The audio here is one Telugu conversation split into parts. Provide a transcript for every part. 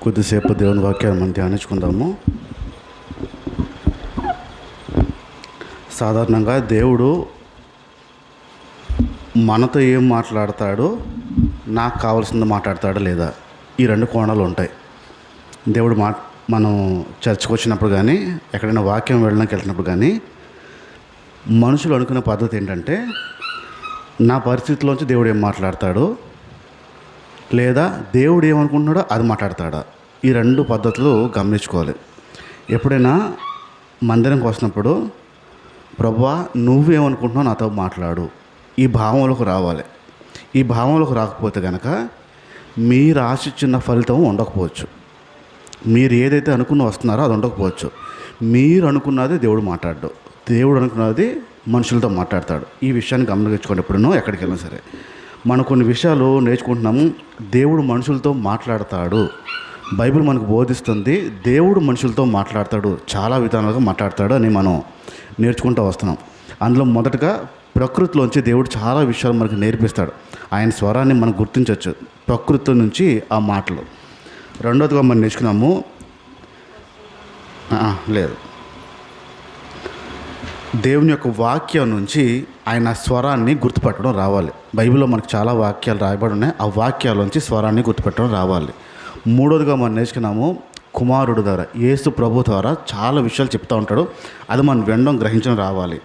కొద్దిసేపు దేవుని వాక్యాన్ని మనం ధ్యానించుకుందాము. సాధారణంగా దేవుడు మనతో ఏం మాట్లాడతాడో, నాకు కావాల్సింది మాట్లాడతాడా లేదా, ఈ రెండు కోణాలు ఉంటాయి. దేవుడు మనం చర్చకు వచ్చినప్పుడు కానీ, ఎక్కడైనా వాక్యం వెళ్ళడానికి వెళ్తున్నప్పుడు కానీ, మనుషులు అనుకునే పద్ధతి ఏంటంటే, నా పరిస్థితిలోంచి దేవుడు ఏం మాట్లాడతాడో, లేదా దేవుడు ఏమనుకుంటున్నాడో అది మాట్లాడతాడా, ఈ రెండు పద్ధతులు గమనించుకోవాలి. ఎప్పుడైనా మందిరంకి వస్తున్నప్పుడు, ప్రభువా నువ్వేమనుకుంటున్నావు నాతో మాట్లాడు, ఈ భావంలోకి రావాలి. ఈ భావంలోకి రాకపోతే కనుక మీరు ఆశించిన ఫలితం ఉండకపోవచ్చు. మీరు ఏదైతే అనుకుని వస్తున్నారో అది ఉండకపోవచ్చు. మీరు అనుకున్నది దేవుడు మాట్లాడు, దేవుడు అనుకున్నది మనుషులతో మాట్లాడతాడు. ఈ విషయాన్ని గమనించుకోండి. ఎప్పుడూ ఎక్కడికి వెళ్ళినా సరే మనం కొన్ని విషయాలు నేర్చుకుంటున్నాము. దేవుడు మనుషులతో మాట్లాడతాడు. బైబిల్ మనకు బోధిస్తుంది దేవుడు మనుషులతో మాట్లాడతాడు, చాలా విధాలుగా మాట్లాడతాడు అని మనం నేర్చుకుంటూ వస్తున్నాం. అందులో మొదటగా ప్రకృతిలోంచి దేవుడు చాలా విషయాలు మనకు నేర్పిస్తాడు. ఆయన స్వరాన్ని మనం గుర్తించవచ్చు ప్రకృతి నుంచి ఆ మాటలు. రెండోదిగా మనం నేర్చుకున్నాము, లేదు, దేవుని యొక్క వాక్యం నుంచి ఆయన స్వరాన్ని గుర్తుపట్టడం రావాలి. బైబిల్లో మనకు చాలా వాక్యాలు రాయబడి ఉన్నాయి. ఆ వాక్యాల్లోంచి స్వరాన్ని గుర్తుపెట్టడం రావాలి. మూడోదిగా మనం నేర్చుకున్నాము, కుమారుడు ద్వారా, యేసు ప్రభు ద్వారా చాలా విషయాలు చెప్తూ ఉంటాడు. అది మనం వినడం, గ్రహించడం రావాలి.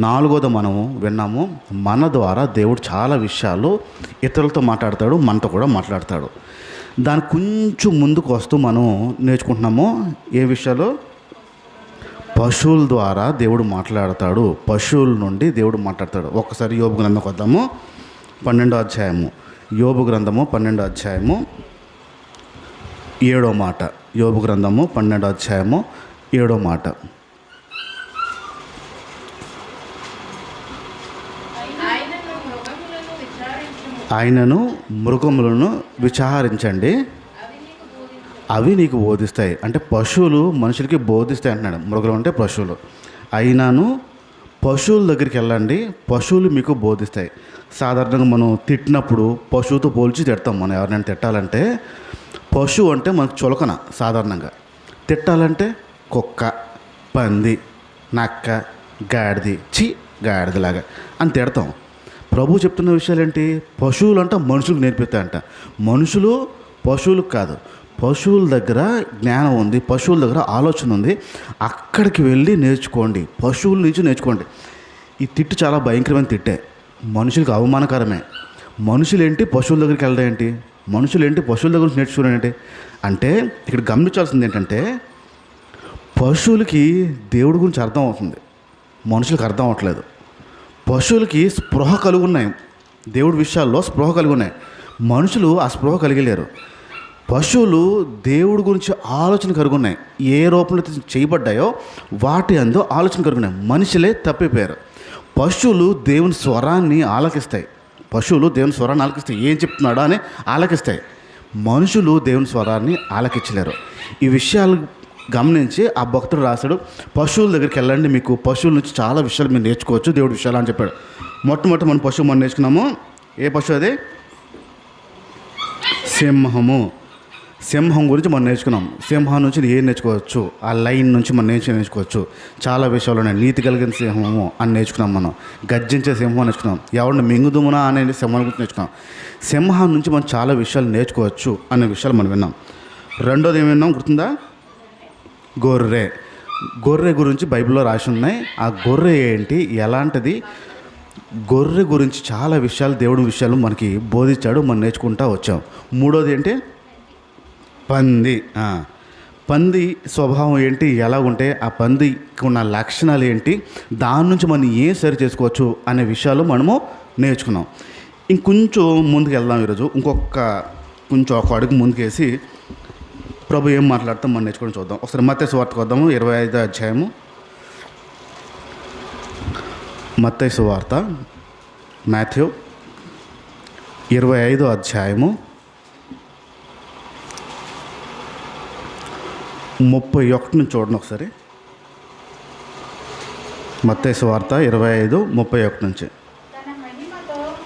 నాలుగోది మనము విన్నాము, మన ద్వారా దేవుడు చాలా విషయాలు ఇతరులతో మాట్లాడతాడు, మనతో కూడా మాట్లాడతాడు. దాని కొంచెం ముందుకు వస్తూ మనం నేర్చుకుంటున్నాము ఏ విషయాలు, పశువుల ద్వారా దేవుడు మాట్లాడతాడు, పశువుల నుండి దేవుడు మాట్లాడతాడు. ఒక్కసారి యోబు గ్రంథంకి వద్దాము, 12వ అధ్యాయము. యోబు గ్రంథము 12వ అధ్యాయము 7వ మాట. యోబు గ్రంథము 12వ అధ్యాయము 7వ మాట. ఆయనను మృగములను విచారించండి, అవి నీకు బోధిస్తాయి. అంటే పశువులు మనుషులకి బోధిస్తాయి అంటున్నాడు. మృగలు అంటే పశువులు. అయినాను పశువుల దగ్గరికి వెళ్ళండి, పశువులు మీకు బోధిస్తాయి. సాధారణంగా మనం తిట్టినప్పుడు పశువుతో పోల్చి తిడతాం. మనం ఎవరినైనా తిట్టాలంటే, పశువు అంటే మనకు చులకన. సాధారణంగా తిట్టాలంటే కుక్క, పంది, నక్క, గాడిది, గాడిదలాగా అని తిడతాం. ప్రభు చెప్తున్న విషయాలు ఏంటి, పశువులు అంటే మనుషులకు నేర్పిస్తాయంట. మనుషులు పశువులకు కాదు, పశువుల దగ్గర జ్ఞానం ఉంది, పశువుల దగ్గర ఆలోచన ఉంది. అక్కడికి వెళ్ళి నేర్చుకోండి, పశువుల నుంచి నేర్చుకోండి. ఈ తిట్టు చాలా భయంకరమైన తిట్టే, మనుషులకు అవమానకరమే. మనుషులేంటి పశువుల దగ్గరికి వెళ్ళడం ఏంటి, మనుషులేంటి పశువుల దగ్గర నుంచి నేర్చుకోవడం ఏంటి అంటే, ఇక్కడ గమనించాల్సింది ఏంటంటే, పశువులకి దేవుడి గురించి అర్థం అవుతుంది, మనుషులకు అర్థం అవ్వట్లేదు. పశువులకి స్పృహ కలిగి ఉన్నాయి, దేవుడి విషయాల్లో స్పృహ కలిగి ఉన్నాయి. మనుషులు ఆ స్పృహ కలిగలేరు. పశువులు దేవుడి గురించి ఆలోచన కరుగున్నాయి. ఏ రూపంలో చేయబడ్డాయో వాటి అందు ఆలోచన కరుగున్నాయి. మనుషులే తప్పిపోయారు. పశువులు దేవుని స్వరాన్ని ఆలకిస్తాయి. పశువులు దేవుని స్వరాన్ని ఆలకిస్తాయి, ఏం చెప్తున్నాడో అని ఆలకిస్తాయి. మనుషులు దేవుని స్వరాన్ని ఆలకించలేరు. ఈ విషయాలు గమనించి ఆ భక్తుడు రాశాడు, పశువుల దగ్గరికి వెళ్ళండి, మీకు పశువుల నుంచి చాలా విషయాలు మీరు నేర్చుకోవచ్చు, దేవుడి విషయాలు అని చెప్పాడు. మొట్టమొదటి మన పశువు మనం నేర్చుకున్నాము. ఏ పశువు అది? సింహము. సింహం గురించి మనం నేర్చుకున్నాం. సింహం నుంచి ఏం నేర్చుకోవచ్చు, ఆ లైన్ నుంచి మనం నేర్చుకోవచ్చు. చాలా విషయాలు ఉన్నాయి. నీతి కలిగిన సింహము అని నేర్చుకున్నాం. మనం గర్జించే సింహం నేర్చుకున్నాం. ఎవరిని మింగుదుమునా అనే సింహం గురించి నేర్చుకున్నాం. సింహం నుంచి మనం చాలా విషయాలు నేర్చుకోవచ్చు అనే విషయాలు మనం విన్నాం. రెండోది ఏమి విన్నాం గుర్తుందా? గొర్రె. గొర్రె గురించి బైబిల్లో రాసి ఉన్నాయి. ఆ గొర్రె ఏంటి, ఎలాంటిది, గొర్రె గురించి చాలా విషయాలు, దేవుడి విషయాలు మనకి బోధించాడు, మనం నేర్చుకుంటూ వచ్చాం. మూడోది ఏంటి? పంది. పంది స్వభావం ఏంటి, ఎలాగుంటే ఆ పందికి ఉన్న లక్షణాలు ఏంటి, దాని నుంచి మనం ఏం సరి చేసుకోవచ్చు అనే విషయాలు మనము నేర్చుకున్నాం. ఇంకొంచెం ముందుకు వెళ్దాం. ఈరోజు కొంచెం ఒక అడుగు ముందుకేసి ప్రభు ఏం మాట్లాడతాం మనం నేర్చుకొని చూద్దాం. ఒకసారి మత్తయి సువార్తకు వద్దాము, 25వ అధ్యాయము. మత్తయి సువార్త, మాథ్యూ 25వ అధ్యాయము 31 నుంచి చూడండి ఒకసారి. మత్తయి సువార్త 25:31 నుంచి.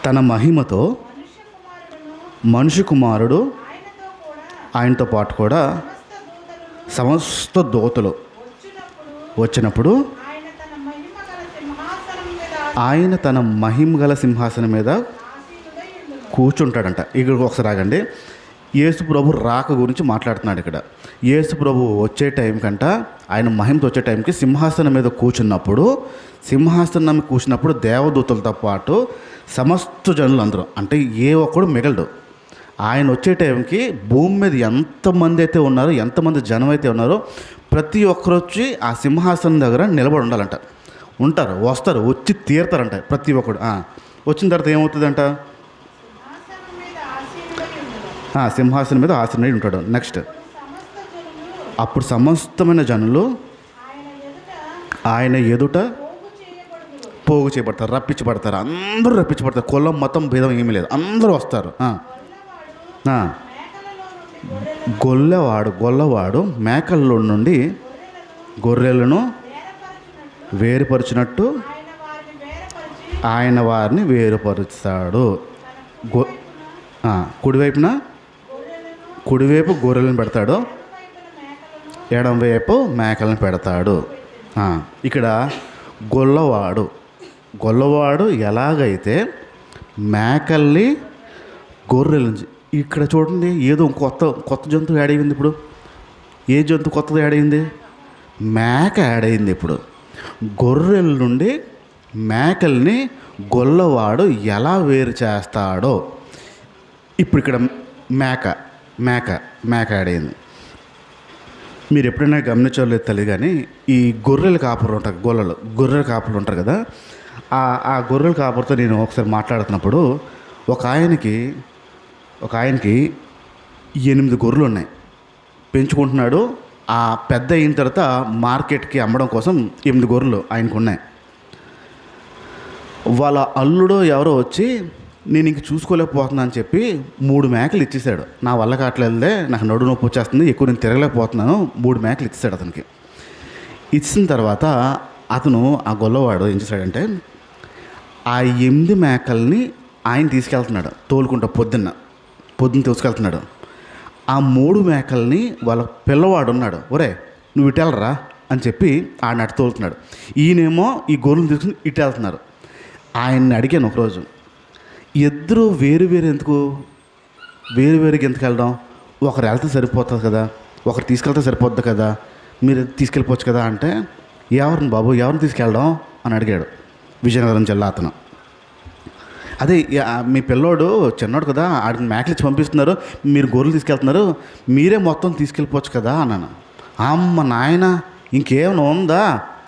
తన మహిమతో మనుష్య కుమారుడు ఆయనతో పాటు కూడా సమస్త దూతలు వచ్చినప్పుడు ఆయన తన మహిమ గల సింహాసనం మీద కూర్చుంటాడంట. ఇక్కడ ఒకసారి ఆగండి. యేసు ప్రభు రాక గురించి మాట్లాడుతున్నాడు ఇక్కడ. యేసు ప్రభు వచ్చే టైం కంట, ఆయన మహిమతో వచ్చే టైంకి సింహాసనం మీద కూర్చున్నప్పుడు, సింహాసనం కూర్చున్నప్పుడు దేవదూతలతో పాటు సమస్త జనులు అందరూ, అంటే ఏ ఒక్కడు మిగలడు. ఆయన వచ్చే టైంకి భూమి మీద ఎంతమంది అయితే ఉన్నారో, ఎంతమంది జనం అయితే ఉన్నారో, ప్రతి ఒక్కరు వచ్చి ఆ సింహాసనం దగ్గర నిలబడి ఉండాలంట. ఉంటారు, వస్తారు, వచ్చి తీరుతారంట ప్రతి ఒక్కడు. వచ్చిన తర్వాత ఏమవుతుందంట? సింహాసనం మీద ఆసీనుడై ఉంటాడు. నెక్స్ట్, అప్పుడు సమస్తమైన జనులు ఆయన ఎదుట పోగు చేయబడతారు, రప్పించబడతారు. అందరూ రప్పించబడతారు. కులం మతం భేదం ఏమీ లేదు, అందరూ వస్తారు. గొల్లవాడు మేకల్లో నుండి గొర్రెలను వేరుపరిచినట్టు ఆయన వారిని వేరుపరుస్తాడు. కుడివైపు గొర్రెలను పెడతాడు, ఎడంవైపు మేకలను పెడతాడు. ఇక్కడ గొల్లవాడు ఎలాగైతే మేకల్ని గొర్రెలు, ఇక్కడ చూడండి, ఏదో కొత్త జంతువు యాడ్ అయింది. ఇప్పుడు ఏ జంతువు కొత్తది యాడ్ అయింది? మేక యాడ్ అయింది. ఇప్పుడు గొర్రెల నుండి మేకల్ని గొల్లవాడు ఎలా వేరు చేస్తాడో ఇప్పుడు ఇక్కడ మేక యాడ్ అయింది. మీరు ఎప్పుడైనా గమనించలేదు తెలియదు కానీ, ఈ గొర్రెల కాపురు ఉంటారు, గొర్రెల కాపురు ఉంటారు కదా, ఆ గొర్రెల కాపురతో నేను ఒకసారి మాట్లాడుతున్నప్పుడు ఒక ఆయనకి 8 గొర్రెలు ఉన్నాయి, పెంచుకుంటున్నాడు. ఆ పెద్ద అయిన తర్వాత మార్కెట్కి అమ్మడం కోసం 8 గొర్రెలు ఆయనకు ఉన్నాయి. వాళ్ళ అల్లుడు ఎవరో వచ్చి, నేను ఇంక చూసుకోలేకపోతున్నా అని చెప్పి 3 మేకలు ఇచ్చేసాడు. నా వల్ల కావట్లేదే, నాకు నడు నొప్పి వచ్చేస్తుంది, ఎక్కువ నేను తిరగలేకపోతున్నాను, 3 మేకలు ఇచ్చేసాడు అతనికి. ఇచ్చిన తర్వాత అతను, ఆ గొల్లవాడు ఏం చేశాడంటే, ఆ 8 మేకల్ని ఆయన తీసుకెళ్తున్నాడు, తోలుకుంటా పొద్దున్న తీసుకెళ్తున్నాడు. ఆ 3 మేకల్ని వాళ్ళ పిల్లవాడు ఉన్నాడు, ఒరే నువ్వు ఇటెళ్ళరా అని చెప్పి ఆయన అటు తోలుతున్నాడు. ఈయనేమో ఈ గొర్రెలు తీసుకుని ఇటు వెళ్తున్నారు. ఆయన్ని అడిగాను ఒకరోజు, ఇద్దరు వేరువేరుగా ఎందుకు వెళ్ళడం? ఒకరు వెళ్తే సరిపోతుంది కదా, ఒకరు తీసుకెళ్తే సరిపోద్ది కదా, మీరు తీసుకెళ్ళిపోవచ్చు కదా అంటే, ఎవరిని తీసుకెళ్ళడం అని అడిగాడు విజయనగరం జిల్లా అతను. అదే మీ పిల్లోడు చిన్నోడు కదా, ఆడికి మేకలు ఇచ్చి పంపిస్తున్నారు, మీరు గొర్రెలు తీసుకెళ్తున్నారు, మీరే మొత్తం తీసుకెళ్ళిపోవచ్చు కదా అన్నాను. అమ్మ నాయన, ఇంకేమైనా ఉందా,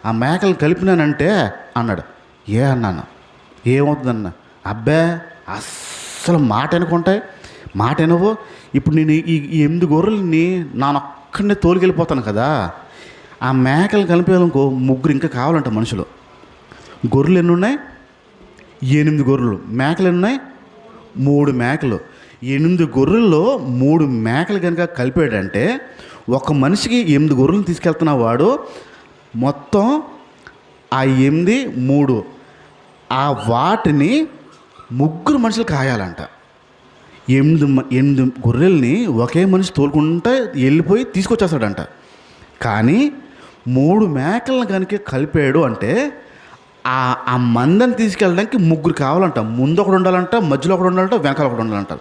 ఆ మేకలు కలిపినానంటే అన్నాడు. అన్నాను, ఏమవుతుందన్న? అబ్బే అస్సలు మాట వినవు. ఇప్పుడు నేను ఈ 8 గొర్రెల్ని నానొక్కడినే తోలుకెళ్ళిపోతాను కదా, ఆ మేకలు కలిపేయాలనుకో 3 ఇంకా కావాలంట మనుషులు. గొర్రెలు ఎన్ని ఉన్నాయి? 8 గొర్రెలు. మేకలు ఎన్ని ఉన్నాయి? 3 మేకలు. 8 గొర్రెల్లో 3 మేకలు కనుక కలిపాడంటే, ఒక మనిషికి 8 గొర్రెలు తీసుకెళ్తున్న వాడు మొత్తం ఆ 8, 3 ఆ వాటిని 3 మనుషులు కాయాలంట. 8 గొర్రెల్ని ఒకే మనిషి తోలుకుంటే వెళ్ళిపోయి తీసుకొచ్చేస్తాడంట. కానీ 3 మేకలను కనుక కలిపాడు అంటే ఆ మందని తీసుకెళ్ళడానికి 3 కావాలంట. ముందు ఒకడు ఉండాలంట, మధ్యలో ఒకడు ఉండాలంట, వెనకాల ఒకడు ఉండాలంట.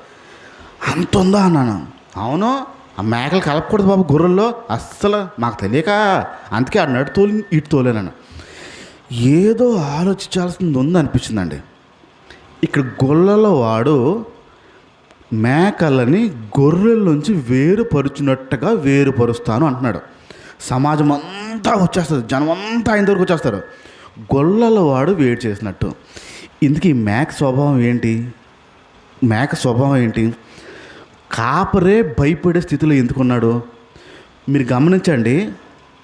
అంత ఉందా అన్నాను. అవును, ఆ మేకలు కలపకూడదు బాబు గొర్రెల్లో, అస్సలు మాకు తెలియక, అందుకే ఆ నడు తోలి ఇటు తోలేనను. ఏదో ఆలోచించాల్సింది ఉంది అనిపించిందండి. ఇక్కడ గొల్లల వాడు మేకలని గొర్రెల నుంచి వేరుపరుచినట్టుగా వేరుపరుస్తాను అంటున్నాడు. సమాజం అంతా వచ్చేస్తుంది, జనం అంతా ఆయన దగ్గరకు వచ్చేస్తారు. గొల్లల వాడు వేడి చేసినట్టు. ఇందుకు ఈ మేక స్వభావం ఏంటి? కాపరే భయపడే స్థితిలో ఎందుకున్నాడు? మీరు గమనించండి,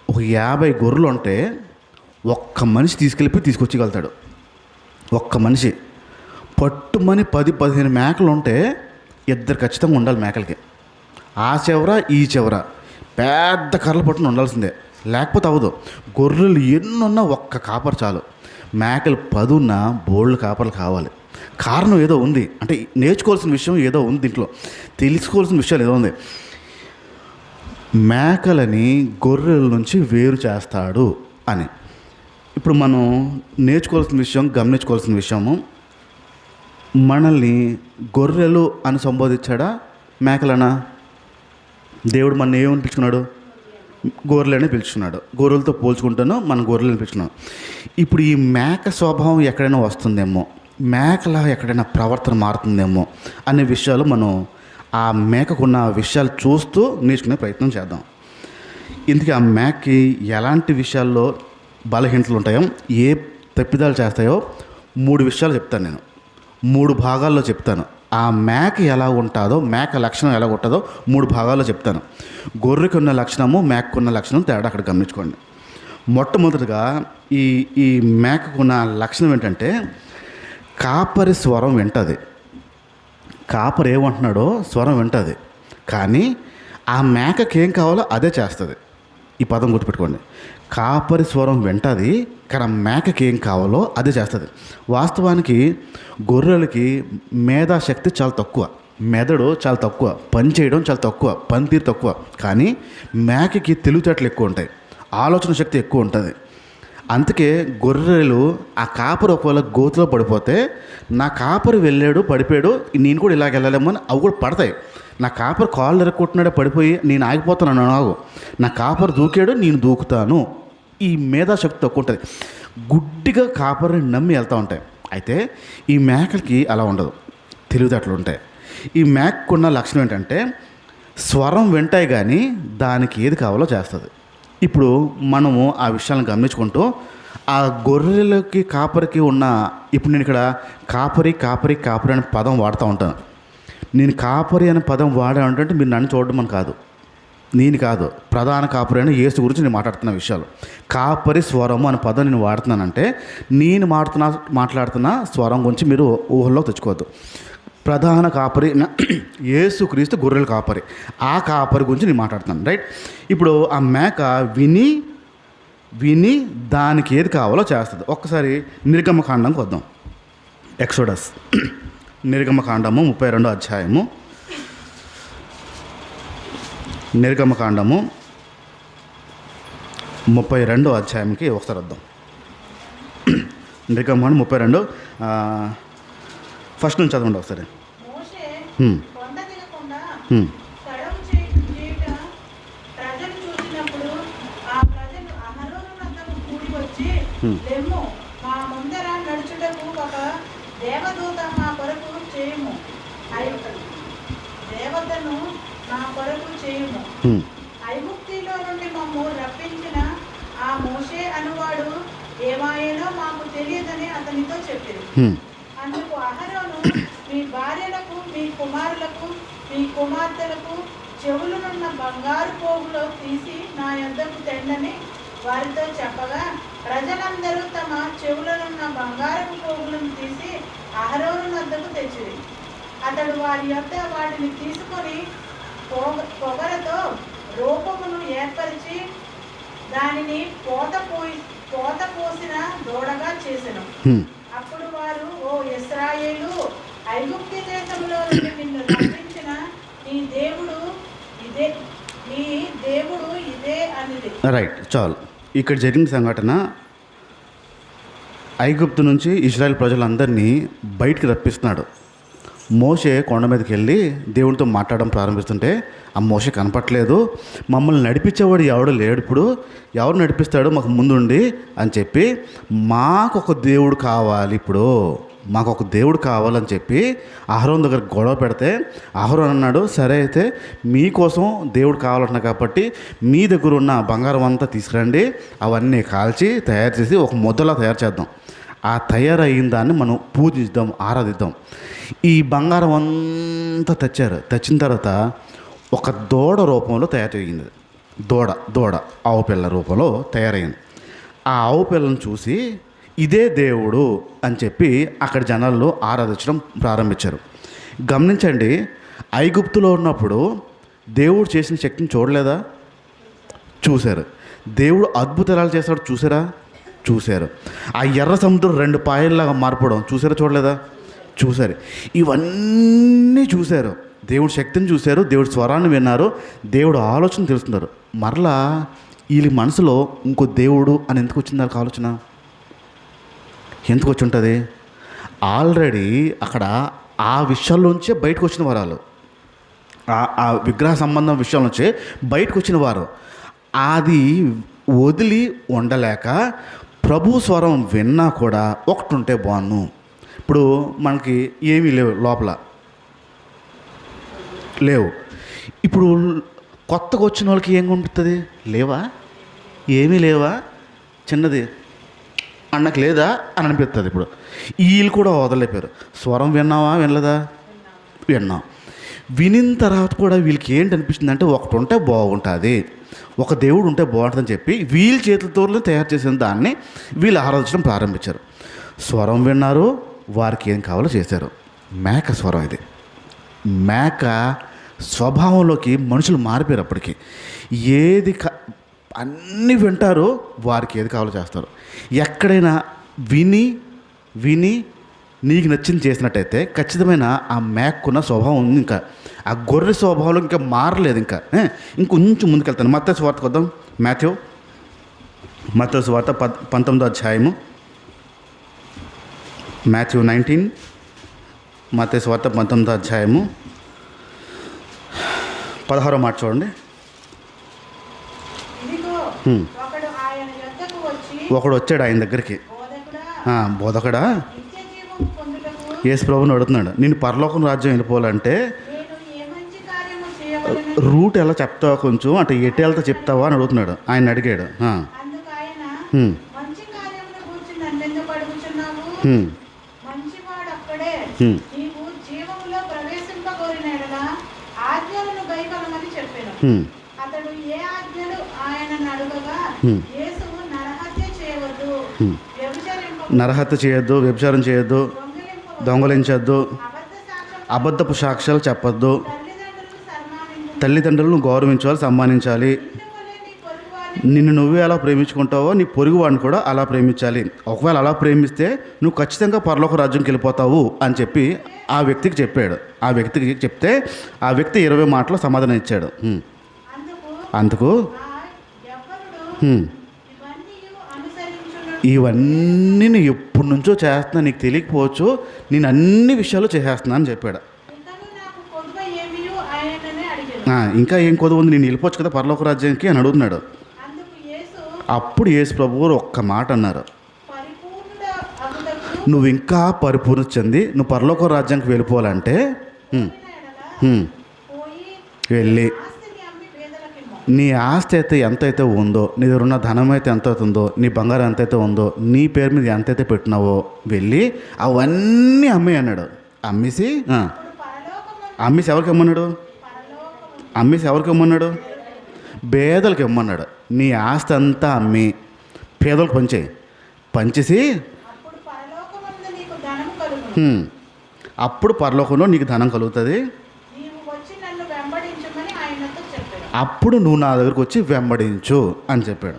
ఒక 50 గొర్రెలు ఉంటే ఒక్క మనిషి తీసుకొచ్చిగలుగుతాడు. ఒక్క మనిషి. పట్టుమని 10-15 మేకలు ఉంటే 2 ఖచ్చితంగా ఉండాలి మేకలకి. ఆ చివర ఈ చివర పెద్ద కర్రలు పట్టుకుని ఉండాల్సిందే, లేకపోతే అవ్వదు. గొర్రెలు ఎన్నున్నా ఒక్క కాపర్ చాలు. మేకలు 10 ఉన్నా బోళ్ళు కాపర్లు కావాలి. కారణం ఏదో ఉంది, అంటే నేర్చుకోవాల్సిన విషయం ఏదో ఉంది, దీంట్లో తెలుసుకోవాల్సిన విషయాలు ఏదో ఉంది. మేకలని గొర్రెల నుంచి వేరు చేస్తాడు అని. ఇప్పుడు మనం నేర్చుకోవాల్సిన విషయం, గమనించుకోవాల్సిన విషయము, మనల్ని గొర్రెలు అని సంబోధించాడా మేకలనా? దేవుడు మన ఏమని పిలుచుకున్నాడు? గొర్రెలని పిలుచుకున్నాడు. గొర్రెలతో పోల్చుకుంటాను మనం గొర్రెలని పిలుచుకున్నాం. ఇప్పుడు ఈ మేక స్వభావం ఎక్కడైనా వస్తుందేమో, మేకల ఎక్కడైనా ప్రవర్తన మారుతుందేమో అనే విషయాలు మనం ఆ మేకకున్న విషయాలు చూస్తూ నేర్చుకునే ప్రయత్నం చేద్దాం. ఇందుకే ఆ మేకకి ఎలాంటి విషయాల్లో బలహీనతలు ఉంటాయో, ఏ తప్పిదాలు చేస్తాయో 3 విషయాలు చెప్తాను నేను. 3 భాగాల్లో చెప్తాను. ఆ మేక ఎలా ఉంటుందో, మేక లక్షణం ఎలా ఉంటుందో 3 భాగాల్లో చెప్తాను. గొర్రెకి ఉన్న లక్షణము, మేకకున్న లక్షణం తేడా అక్కడ గమనించుకోండి. మొట్టమొదటిగా ఈ ఈ మేకకున్న లక్షణం ఏంటంటే కాపరి స్వరం వింటుంది. కాపరి ఏమంటున్నాడో స్వరం వింటుంది, కానీ ఆ మేకకి ఏం కావాలో అదే చేస్తుంది. ఈ పదం గుర్తుపెట్టుకోండి. కాపరి స్వరం వింటుంది, కానీ ఆ మేకకి ఏం కావాలో అదే చేస్తుంది. వాస్తవానికి గొర్రెలకి మేధాశక్తి చాలా తక్కువ, మెదడు చాలా తక్కువ, పని చేయడం చాలా తక్కువ, పనితీరు తక్కువ. కానీ మేకకి తెలివితేటలు ఎక్కువ ఉంటాయి, ఆలోచన శక్తి ఎక్కువ ఉంటుంది. అందుకే గొర్రెలు ఆ కాపరి ఒకవేళ గోతులో పడిపోతే, నా కాపరి వెళ్ళాడు పడిపోయాడు, నేను కూడా ఇలాగ వెళ్ళలేమో అని అవి కూడా పడతాయి. నా కాపరి కాళ్ళు ఎరక్కొట్టినాడే పడిపోయి నేను ఆగిపోతాను నాగు, నా కాపరి దూకాడు నేను దూకుతాను, ఈ మేధాశక్తి తక్కువ ఉంటుంది. గుడ్డిగా కాపరిని నమ్మి వెళ్తూ ఉంటాయి. అయితే ఈ మేకలకి అలా ఉండదు, తెలివితేటలు ఉంటాయి. ఈ మేకకున్న లక్షణం ఏంటంటే స్వరం వింటాయి, కానీ దానికి ఏది కావాలో చేస్తుంది. ఇప్పుడు మనము ఆ విషయాలను గమనించుకుంటూ ఆ గొర్రెలకి కాపరికి ఉన్న, ఇప్పుడు నేను ఇక్కడ కాపరి కాపరి కాపరి అనే పదం వాడుతూ ఉంటాను. నేను కాపరి అనే పదం వాడానంటే మీరు నన్ను చూడడం అని కాదు, నేను కాదు, ప్రధాన కాపరి అని యేసు గురించి నేను మాట్లాడుతున్న విషయాలు. కాపరి స్వరము అనే పదం నేను వాడుతున్నానంటే నేను మాట్లాడుతున్న స్వరం గురించి మీరు ఊహల్లో తెచ్చుకోవద్దు. ప్రధాన కాపరి యేసుక్రీస్తు గొర్రెల కాపరి, ఆ కాపరి గురించి నేను మాట్లాడుతున్నాను, రైట్? ఇప్పుడు ఆ మేక విని విని దానికి ఏది కావాలో చేస్తుంది. ఒక్కసారి నిర్గమకాండంకి వద్దాం. ఎక్సోడస్ నిర్గమకాండము 32వ అధ్యాయము. నిర్గమకాండము 32వ అధ్యాయంకి ఒకసారి వద్దాం. నిర్గమకాండం 32 ఫస్ట్ నుంచి చదవండి ఒకసారి. ఐగుప్తిలో నుండి మమ్ము రప్పించిన ఆ మోషే అనువాడు ఏమాయేనో మాకు తెలియదని అతనితో చెప్పింది. అందుకు అహరోను, మీ భార్యలకు, మీ కుమారులకు, మీ కుమార్తెలకు చెవులనున్న బంగారు పోగులో తీసి నా యొద్దకు తెండని వారితో చెప్పగా, ప్రజలందరూ తమ చెవులనున్న బంగారపు పోగులను తీసి అహరోను వద్దకు తెచ్చిరి. అతడు వారి యొద్ద వాటిని తీసుకొని పొగరతో రూపమును ఏర్పరిచి దానిని పోత పోసిన దూడగా చేసెను. అప్పుడు వారు, ఓ ఇశ్రాయేలు, ఐగుప్తు దేశంలో నుండి నిన్ను రప్పించిన నీ దేవుడు ఇదే అనేది. రైట్, చాలు. ఇక్కడ జరిగిన సంఘటన, ఐగుప్తు నుంచి ఇశ్రాయేల్ ప్రజలందరినీ బయటికి రప్పిస్తున్నాడు. మోషే కొండ మీదకి వెళ్ళి దేవుడితో మాట్లాడడం ప్రారంభిస్తుంటే ఆ మోషే కనపట్లేదు. మమ్మల్ని నడిపించేవాడు ఎవడు లేడు, ఇప్పుడు ఎవరు నడిపిస్తాడు మాకు ముందుండి అని చెప్పి, మాకు ఒక దేవుడు కావాలి, ఇప్పుడు మాకు ఒక దేవుడు కావాలని చెప్పి అహరోన్ దగ్గర గొడవ పెడితే అహరోన్ అన్నాడు, సరే అయితే మీకోసం దేవుడు కావాలంటున్నా కాబట్టి మీ దగ్గర ఉన్న బంగారం అంతా తీసుకురండి, అవన్నీ కాల్చి తయారు చేసి ఒక ముద్దలా తయారు చేద్దాం. ఆ తయారైన దాన్ని మనం పూజిద్దాం, ఆరాధిద్దాం. ఈ బంగారం అంతా తెచ్చిన తర్వాత ఒక దూడ రూపంలో తయారు చేయింది. దూడ ఆవు పిల్ల రూపంలో తయారైంది. ఆ ఆవు పిల్లను చూసి ఇదే దేవుడు అని చెప్పి అక్కడ జనాలు ఆరాధించడం ప్రారంభించారు. గమనించండి, ఐగుప్తులో ఉన్నప్పుడు దేవుడు చేసిన శక్తిని చూడలేదా? చూశారు. దేవుడు అద్భుతాలు చేస్తాడు, చూశారు. ఆ ఎర్ర సముద్రం 2 పాయల్లాగా మారిపోవడం చూసారా, చూడలేదా? చూశారు. ఇవన్నీ చూశారు. దేవుడి శక్తిని చూశారు, దేవుడి స్వరాన్ని విన్నారు, దేవుడు ఆలోచన తెలుస్తున్నారు. మరలా వీళ్ళ మనసులో ఇంకో దేవుడు అని ఎందుకు వచ్చింది వాళ్ళకి ఆలోచన? ఎందుకు వచ్చి ఉంటుంది? ఆల్రెడీ అక్కడ ఆ విషయాల్లోంచే బయటకు వచ్చిన వారు, ఆ విగ్రహ సంబంధం విషయాల నుంచే బయటకు వచ్చిన వారు. అది వదిలి ఉండలేక ప్రభు స్వరం విన్నా కూడా ఒకటి ఉంటే బాగున్ను. ఇప్పుడు మనకి ఏమీ లేవు, లోపల లేవు. ఇప్పుడు కొత్తగా వచ్చిన వాళ్ళకి ఏం ఉంటుంది? లేవా? ఏమీ లేవా? చిన్నది అన్నకు లేదా అని అనిపిస్తుంది. ఇప్పుడు వీళ్ళు కూడా వదలలేపారు. స్వరం విన్నావా? వినలేదా? విన్నాం. వినిన తర్వాత కూడా వీళ్ళకి ఏంటి అనిపిస్తుంది అంటే ఒకటి ఉంటే బాగుంటుంది, ఒక దేవుడు ఉంటే బాగుంటుందని చెప్పి వీళ్ళ చేతులతో తయారు చేసిన దాన్ని వీళ్ళు ఆరాధించడం ప్రారంభించారు. స్వరం విన్నారు, వారికి ఏం కావాలో చేశారు. మేక స్వరం ఇది. మేక స్వభావంలోకి మనుషులు మారిపోయారు. అప్పటికి ఏది అన్నీ వింటారు, వారికి ఏది కావాలో చేస్తారు. ఎక్కడైనా విని విని నీకు నచ్చింది చేసినట్టయితే ఖచ్చితమైన ఆ మేకున్న స్వభావం ఉంది. ఇంకా ఆ గొర్రె స్వభావంలో ఇంకా మారలేదు. ఇంకొంచెం ముందుకెళ్తాను. మత్తయి సువార్తకు వద్దాం. మత్తయి సువార్త 19వ అధ్యాయము, మాథ్యూ 19, మత్తయి సువార్త 19వ అధ్యాయము 16వ మాట చూడండి. ఒకడు ఆయన యొద్దకు వచ్చి, ఒకడు వచ్చాడు ఆయన దగ్గరికి. బోధకుడా, బోధకుడా, నిత్య జీవము పొందుటకు యేసు ప్రభువుని అడుగుతున్నాడు, నేను పరలోకం రాజ్యం వెళ్ళిపోవాలంటే నేను ఏ మంచి కార్యము చేయవలెను? రూట్ ఎలా చెప్తావా, కొంచెం అంటే ఎటు వెళ్తా చెప్తావా అని అడుగుతున్నాడు. ఆయన అడిగాడు. అందుకు ఆయన, హ్మ్. మంచి కార్యమును గూర్చి నన్నెందుకు అడుగుచున్నావు? హ్మ్. మంచివాడు అక్కడే. హ్మ్. నీవు జీవములో ప్రవేశింపగోరిన యెడల ఆజ్ఞలను గైకొనమని చెప్పెను. హ్మ్. అతడు ఏ ఆజ్ఞలు ఆయనను అడుగగా, హ్మ్. యేసు నరహత్య చేయవద్దు, హ్మ్. వ్యభిచరింపవద్దు, నరహత్య చేయొద్దు, వ్యభిచారం చేయొద్దు, దొంగిలింపవద్దు, దొంగలించొద్దు, అబద్ధ సాక్ష్యం, అబద్ధపు సాక్ష్యాలు చెప్పొద్దు, తల్లిదండ్రులను సన్మానించు, తల్లిదండ్రులను గౌరవించాలి, సమ్మానించాలి, నిన్ను వలె నీ పొరుగువాని నిన్ను నువ్వే ఎలా ప్రేమించుకుంటావో నీ పొరుగువాడిని కూడా అలా ప్రేమించాలి. ఒకవేళ అలా ప్రేమిస్తే నువ్వు ఖచ్చితంగా పరలోక రాజ్యంకి వెళ్ళిపోతావు అని చెప్పి ఆ వ్యక్తికి చెప్పాడు. ఆ వ్యక్తికి చెప్తే ఆ వ్యక్తి 20 మాటలు సమాధానం ఇచ్చాడు. అందుకు ఆ యవ్వనుడు హ్మ్. ఇవన్నీయు అనుసరించును. ఇవన్నీ నేను ఎప్పటి నుంచో చేస్తున్నా, నీకు తెలియకపోవచ్చు, నేను అన్ని విషయాలు చేసేస్తున్నా అని చెప్పాడు. ఇంకను నాకు కొదువ ఏమియు ఆయననే అడిగెను. ఇంకా ఏం కొద్దు ఉంది, నేను వెళ్ళిపోవచ్చు కదా పరలోక రాజ్యానికి అని అడుగుతున్నాడు. అందుకు యేసు, అప్పుడు యేసు ప్రభువు ఒక్క మాట అన్నారు, పరిపూర్ణుడ అగుటకు నువ్వు ఇంకా పరిపూర్ణ చెంది నువ్వు పరలోక రాజ్యానికి వెళ్ళిపోవాలంటే ఎడల పోయి వెళ్ళి ఆస్తిని అమ్మి పేదలకిమ్ము. నీ ఆస్తి అయితే ఎంతైతే ఉందో, నీ దగ్గర ఉన్న ధనం అయితే ఎంత ఉందో, నీ బంగారం ఎంతైతే ఉందో, నీ పేరు మీద ఎంతైతే పెట్టినావో వెళ్ళి అవన్నీ అమ్మి అన్నాడు. అమ్మేసి అమ్మేసి ఎవరికి ఇమ్మన్నాడు? అమ్మేసి ఎవరికి ఇమ్మన్నాడు? పేదలకు ఇమ్మన్నాడు. నీ ఆస్తి అంతా అమ్మి పేదలకు పంచేసి అప్పుడు పరలోకమందు నీకు ధనము కలుగును. అప్పుడు పరలోకంలో నీకు ధనం కలుగుతుంది. నీవు వచ్చి నన్ను వెంబడించమని ఆయనతో చెప్పాడు. అప్పుడు నువ్వు నా దగ్గరకు వచ్చి వెంబడించు అని చెప్పాడు.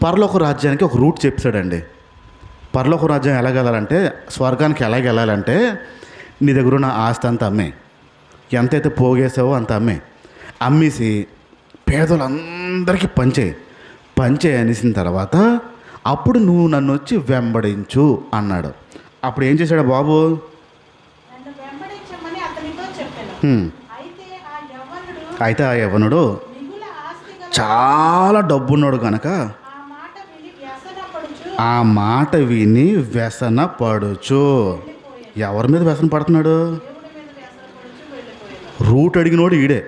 పరలోక రాజ్యానికి ఒక రూట్ చెప్పాడండి. పరలోక రాజ్యం ఎలా వెళ్ళాలంటే, స్వర్గానికి ఎలా వెళ్ళాలంటే, నీ దగ్గర ఉన్న ఆస్తి అంతా అమ్మే, ఎంతైతే పోగేసావో అంత అమ్మేసి పేదలందరికీ పంచే అనేసిన తర్వాత అప్పుడు నువ్వు నన్ను వచ్చి వెంబడించు అన్నాడు. అప్పుడు ఏం చేశాడు బాబు? నన్ను వెంబడించమని అతనితో చెప్పాను. అయితే ఆ యవ్వనుడు మిగుల ఆస్తి గల చాలా డబ్బున్నాడు కనుక ఆ మాట విని వ్యసన ఆ మాట విని వ్యసన పడుచు పడుచు. వెళ్ళిపోయాను. ఎవరి మీద వ్యసన పడుతున్నాడు? దేవుడి మీద వ్యసన పడుచు వెళ్ళిపోయాను. రూట్ అడిగినోడు ఈడే.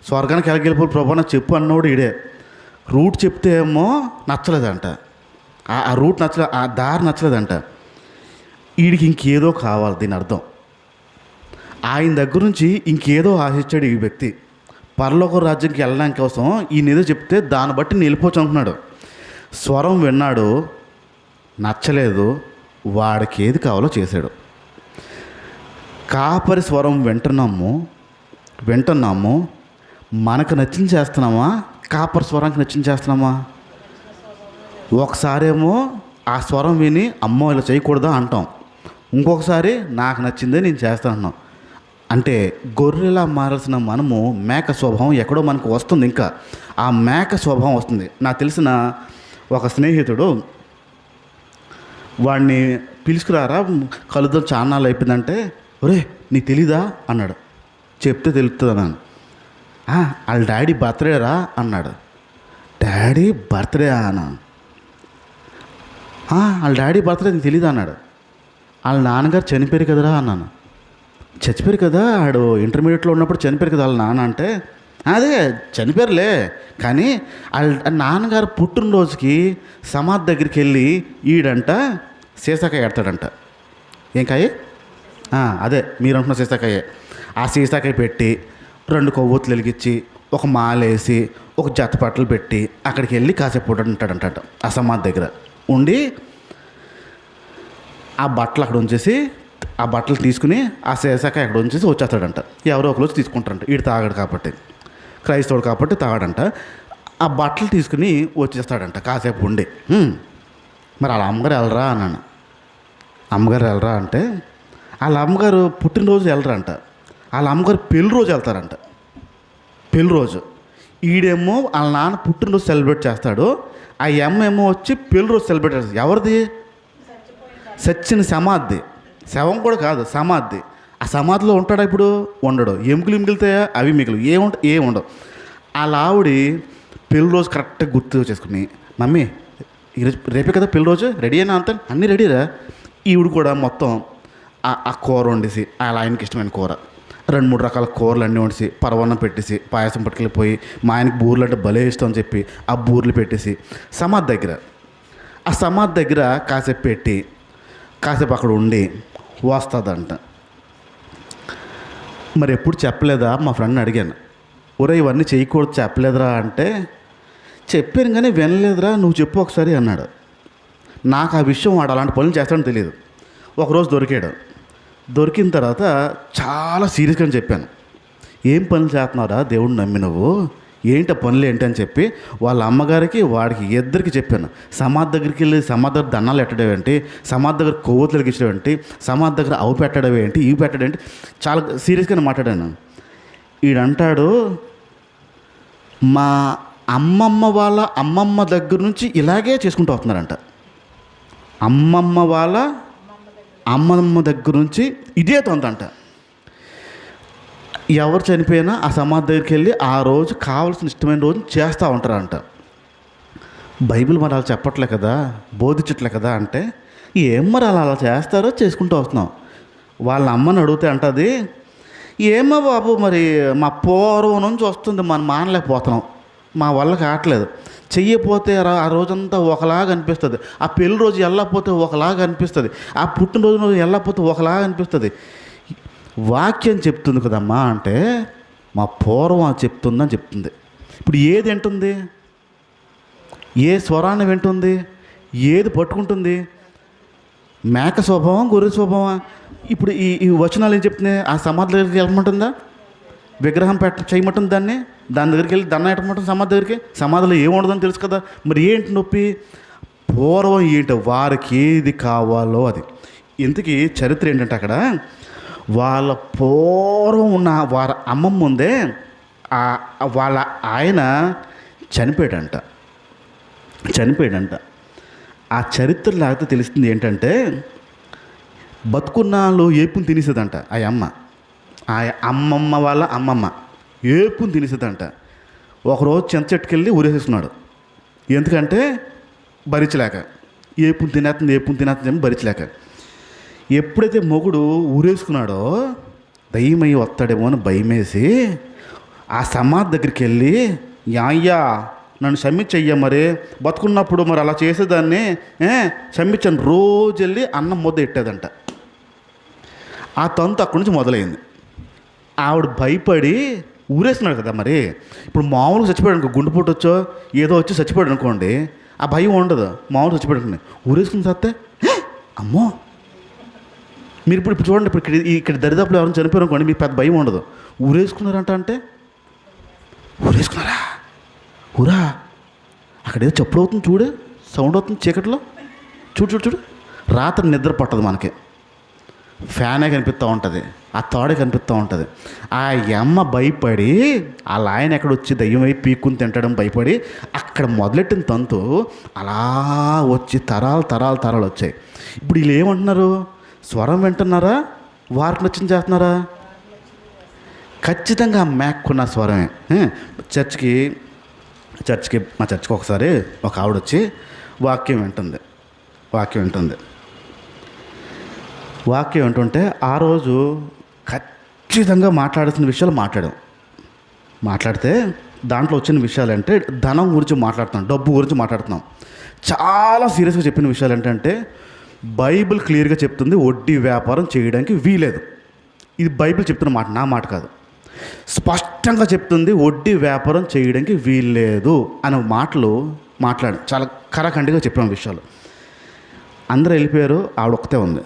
స్వర్గానికి ఎలా వెళ్ళిపోయి ప్రభు నాకు చెప్పు అన్నోడు ఈడే. రూట్ చెప్తే ఏమో నచ్చలేదంట, ఆ రూట్ నచ్చలేదు, ఆ దారి నచ్చలేదంట. వీడికి ఇంకేదో కావాలి. దీని అర్థం ఆయన దగ్గర నుంచి ఇంకేదో ఆశించాడు ఈ వ్యక్తి. పరలోక రాజ్యంకి వెళ్ళడానికి కోసం ఈయన ఏదో చెప్తే దాన్ని బట్టి నేను వెళ్ళిపోవచ్చు అంటున్నాడు. స్వరం విన్నాడు, నచ్చలేదు, వాడికి ఏది కావాలో చేశాడు. కాపరి స్వరం వింటున్నాము, మనకు నచ్చింది చేస్తున్నామా, కాపరి స్వరానికి నచ్చింది చేస్తున్నామా? ఒకసారేమో ఆ స్వరం విని అమ్మో ఇలా చేయకూడదా అంటాం, ఇంకొకసారి నాకు నచ్చిందే నేను చేస్తాను అంటున్నాం. అంటే గొర్రెలా మారాల్సిన మనము మేక స్వభావం ఎక్కడో మనకు వస్తుంది. ఇంకా ఆ మేక స్వభావం వస్తుంది. నాకు తెలిసిన ఒక స్నేహితుడు వాడిని పిలుచుకురారా, కలుద్దాం చాన్నాళ్ళు అయిపోయిందంటే, ఒరే నీకు తెలీదా అన్నాడు. చెప్తే తెలుస్తుంది అన్నాను. వాళ్ళ డాడీ బర్త్డే రా అన్నాడు. డాడీ బర్త్డే అన్నా. వాళ్ళ డాడీ బర్త్డే నీకు తెలీదా అన్నాడు. వాళ్ళ నాన్నగారు చనిపోయారు కదరా అన్నాను. చచ్చిపోయారు కదా, ఆడు ఇంటర్మీడియట్లో ఉన్నప్పుడు చనిపోయారు కదా వాళ్ళ నాన్న అంటే, అదే చనిపోయారులే, కానీ వాళ్ళ నాన్నగారు పుట్టినరోజుకి సమాధి దగ్గరికి వెళ్ళి ఈడంట సీసాకాయ ఎడతాడంట. ఏం కాయ? అదే మీరు అంటున్న సీసాకాయే. ఆ సీసాకాయ పెట్టి 2 కొవ్వొత్తులు వెలిగించి ఒక మాలేసి ఒక జత బట్టలు పెట్టి అక్కడికి వెళ్ళి కాసేపు ఉంటాడంట ఆ సమాధి దగ్గర ఉండి, ఆ బట్టలు అక్కడ ఉంచేసి ఆ బట్టలు తీసుకుని ఆ సీసాకాయ అక్కడ ఉంచేసి వచ్చేస్తాడంట. ఎవరో ఒకరు వచ్చి తీసుకుంటారంట. వీడు తాగాడు కాబట్టి, క్రైస్తవుడు కాబట్టి తాగాడంట. ఆ బట్టలు తీసుకుని వచ్చేస్తాడంట కాసేపు ఉండి. మరి వాళ్ళ అమ్మగారు వెళ్ళరా అన్నాను. అమ్మగారు వెళ్ళరా అంటే, వాళ్ళ అమ్మగారు పుట్టినరోజు వెళ్ళరా అంట. వాళ్ళ అమ్మగారు పెళ్లి రోజు వెళ్తారంట. పెళ్లి రోజు ఈడేమో వాళ్ళ నాన్న పుట్టినరోజు సెలబ్రేట్ చేస్తాడు, ఆ అమ్మ ఏమో వచ్చి పెళ్లి రోజు సెలబ్రేట్ చేస్తాడు. ఎవరిది? సచ్చిన సమాధి. శవం కూడా కాదు, సమాధి. ఆ సమాధిలో ఉంటాడా ఇప్పుడు? ఉండడు. ఎముకలు మిగులుతాయా? అవి మిగులు. ఏముండవు. వాళ్ళ ఆవిడ పెళ్లి రోజు కరెక్ట్గా గుర్తు చేసుకుని, మమ్మీ ఈరోజు రేపే కదా పెళ్లి రోజు, రెడీ అయినా అంతా? అన్నీ రెడీరా. ఈవిడ కూడా మొత్తం ఆ కూర వండేసి, వాళ్ళ ఆయనకి ఇష్టమైన కూర 2-3 రకాల కూరలు అన్నీ వండేసి పరవన్నం పెట్టేసి పాయసం పట్టుకెళ్ళిపోయి, మా ఆయనకి బూర్లు అంటే భలే ఇష్టం అని చెప్పి ఆ బూర్లు పెట్టేసి ఆ సమాధి దగ్గర కాసేపు పెట్టి కాసేపు అక్కడ ఉండి వస్తుందంట. మరి ఎప్పుడు చెప్పలేదా? మా ఫ్రెండ్ని అడిగాను. ఒరే ఇవన్నీ చేయకూడదు చెప్పలేదురా అంటే, చెప్పాను కానీ వినలేదురా, నువ్వు చెప్పు ఒకసారి అన్నాడు. నాకు ఆ విషయం వాడు అలాంటి పనులు చేస్తాడని తెలియదు. ఒకరోజు దొరికిన తర్వాత చాలా సీరియస్గా చెప్పాను. ఏం పనులు చేస్తున్నారా దేవుడిని నమ్మి నువ్వు, ఏంటి పనులు ఏంటి అని చెప్పి వాళ్ళ అమ్మగారికి వాడికి ఇద్దరికి చెప్పాను. సమాధి దగ్గరికి వెళ్ళి సమాధి దగ్గర దండాలు పెట్టడం ఏంటి, సమాధి దగ్గర కొవ్వొత్తులు వెలిగించడం ఏంటి, సమాధి దగ్గర అవి పెట్టడం ఏంటి, ఇవి పెట్టడం ఏంటి, చాలా సీరియస్గానే మాట్లాడాను. ఈడంటాడు, మా అమ్మమ్మ వాళ్ళ అమ్మమ్మ దగ్గర నుంచి ఇలాగే చేసుకుంటూ వస్తున్నారంట. అమ్మమ్మ వాళ్ళ అమ్మమ్మ దగ్గర నుంచి ఇదే తొంతంట. ఎవరు చనిపోయినా ఆ సమాధి దగ్గరికి వెళ్ళి ఆ రోజు కావాల్సిన ఇష్టమైన రోజు చేస్తూ ఉంటారంట. బైబిల్ మరి అలా చెప్పట్లే కదా, బోధించట్లే కదా అంటే, ఏం మరి అలా చేస్తారో చేసుకుంటూ వస్తున్నాం. వాళ్ళ అమ్మని అడిగితే అంటది, ఏమో బాబు మరి మా పూర్వం నుంచి వస్తుంది, మనం మానలేకపోతున్నాం, మా వల్ల కావట్లేదు, చెయ్యపోతే ఆ రోజంతా ఒకలాగా అనిపిస్తుంది, ఆ పెళ్లి రోజు వెళ్ళకపోతే ఒకలాగా అనిపిస్తుంది, ఆ పుట్టినరోజు వెళ్ళకపోతే ఒకలాగా అనిపిస్తుంది. వాక్యం చెప్తుంది కదమ్మా అంటే, మా పూర్వం చెప్తుందని చెప్తుంది. ఇప్పుడు ఏది వింటుంది? ఏ స్వరాన్ని వింటుంది? ఏది పట్టుకుంటుంది? మేక స్వభావం, గొర్రె స్వభావం? ఇప్పుడు ఈ వచనాలు ఏం చెప్తున్నాయి? ఆ సమాధి దగ్గరికి వెళ్ళమంటుందా? విగ్రహం చేయమంటుంది దాని దగ్గరికి వెళ్ళి దండం పెట్టమంటుంది సమాధి దగ్గరికి. సమాధిలో ఏముండదని తెలుసు కదా. మరి ఏంటి నొప్పి? పూర్వం ఏంటి, వారికి ఏది కావాలో అది. ఇంతకీ చరిత్ర ఏంటంటే, అక్కడ వాళ్ళ పూర్వం ఉన్న వారి అమ్మమ్మ ఉందే, వాళ్ళ ఆయన చనిపోయాడంట. ఆ చరిత్ర లేకపోతే తెలుస్తుంది ఏంటంటే, బతుకున్నాళ్ళు ఏపుని తినేసేదంట ఆ అమ్మ. ఆ అమ్మమ్మ వాళ్ళ అమ్మమ్మ ఏపుని తినేసేదంట. ఒకరోజు చింత చెట్టుకు వెళ్ళి ఊరేసేస్తున్నాడు. ఎందుకంటే భరించలేక, ఏపుని తినేస్తుంది భరించలేక. ఎప్పుడైతే మొగుడు ఊరేసుకున్నాడో దయ్యమయ్యి వస్తాడేమో అని భయమేసి ఆ సమాధి దగ్గరికి వెళ్ళి, అయ్యా నన్ను క్షమించయ్యా, మరి బతుకున్నప్పుడు మరి అలా చేసేదాన్ని క్షమించాను, రోజు వెళ్ళి అన్నం ముద్ద ఎట్టేదంట. ఆ తంతు అక్కడి నుంచి మొదలైంది. ఆవిడ భయపడి ఊరేస్తున్నాడు కదా. మరి ఇప్పుడు మామూలుగా చచ్చిపోయాడు అనుకో, గుండెపోటు వచ్చో ఏదో వచ్చి చచ్చిపోయాడు అనుకోండి, ఆ భయం ఉండదు. మామూలుగా చచ్చిపోయాడు అనుకోండి, ఊరేసుకుని చస్తే అమ్మో. మీరు ఇప్పుడు చూడండి, ఇప్పుడు ఇక్కడ దరిదాపులు ఎవరైనా చనిపోయారు అనుకోండి, మీకు పెద్ద భయం ఉండదు. ఊరేసుకున్నారంట అంటే, ఊరేసుకున్నారా ఊరా, అక్కడ ఏదో చప్పుడు అవుతుంది చూడు, సౌండ్ అవుతుంది చీకట్లో, చూడు రాత్రి నిద్ర పట్టదు మనకి. ఫ్యానే కనిపిస్తూ ఉంటుంది, ఆ తాడే కనిపిస్తూ ఉంటుంది. ఆ అమ్మ భయపడి వాళ్ళ ఆయన ఎక్కడ వచ్చి దయ్యం అయి పీక్కుని తింటడం భయపడి అక్కడ మొదలెట్టిన తంతు అలా వచ్చి తరాలు తరాలు తరాలు వచ్చాయి. ఇప్పుడు వీళ్ళు ఏమంటున్నారు? స్వరం వింటున్నారా, వారికి నచ్చింది చేస్తున్నారా? ఖచ్చితంగా మేక్కున్న స్వరమే. చర్చ్కి మా చర్చ్కి ఒకసారి ఒక ఆవిడ వచ్చి వాక్యం వింటుంటే ఆ రోజు ఖచ్చితంగా మాట్లాడాల్సిన విషయాలు మాట్లాడితే దాంట్లో వచ్చిన విషయాలు అంటే ధనం గురించి మాట్లాడుతున్నాం, డబ్బు గురించి మాట్లాడుతున్నాం. చాలా సీరియస్గా చెప్పిన విషయాలు ఏంటంటే బైబిల్ క్లియర్గా చెప్తుంది వడ్డీ వ్యాపారం చేయడానికి వీలేదు. ఇది బైబిల్ చెప్తున్న మాట, నా మాట కాదు. స్పష్టంగా చెప్తుంది వడ్డీ వ్యాపారం చేయడానికి వీల్లేదు అనే మాట్లాడి చాలా కరాఖండిగా చెప్పిన విషయాలు. అందరూ వెళ్ళిపోయారు, ఆవిడ ఒక్కతే ఉంది.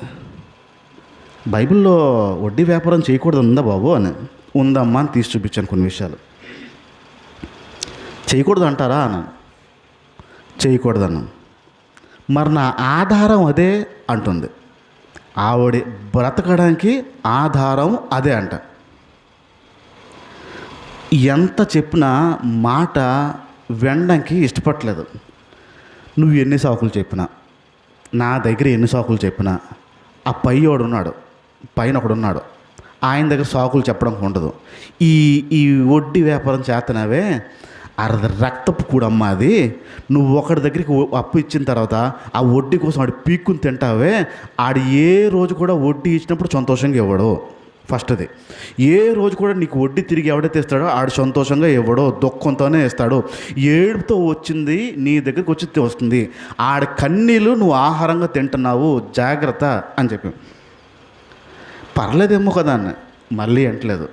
బైబిల్లో వడ్డీ వ్యాపారం చేయకూడదు ఉందా బాబు అని. ఉందమ్మా అని తీసి చూపించాను కొన్ని విషయాలు. చేయకూడదు అంటారా అన్నాను. చేయకూడదు అన్నాను. మరి నా ఆధారం అదే అంటుంది. ఆవిడ బ్రతకడానికి ఆధారం అదే అంట. ఎంత చెప్పినా మాట వినడానికి ఇష్టపడలేదు. నువ్వు ఎన్ని సాకులు చెప్పినా, నా దగ్గర ఎన్ని సాకులు చెప్పినా, ఆ పైన ఒకడున్నాడు, ఆయన దగ్గర సాకులు చెప్పడం ఉండదు. ఈ వడ్డీ వ్యాపారం చేతనవే రక్తపు కూడమ్మా అది. నువ్వు ఒకటి దగ్గరికి అప్పు ఇచ్చిన తర్వాత ఆ వడ్డీ కోసం ఆడు పీక్కుని తింటావే, ఆడు ఏ రోజు కూడా వడ్డీ ఇచ్చినప్పుడు సంతోషంగా ఇవ్వడు. ఫస్ట్ అది. ఏ రోజు కూడా నీకు వడ్డీ తిరిగి ఎవడైతే ఇస్తాడో ఆడు సంతోషంగా ఇవ్వడో, దుఃఖంతోనే ఇస్తాడు. ఏడుపుతో వచ్చింది నీ దగ్గరికి వచ్చి వస్తుంది. ఆడ కన్నీళ్ళు నువ్వు ఆహారంగా తింటున్నావు, జాగ్రత్త అని చెప్పి. పర్లేదేమో కదా అన్న. మళ్ళీ అంటలేదు.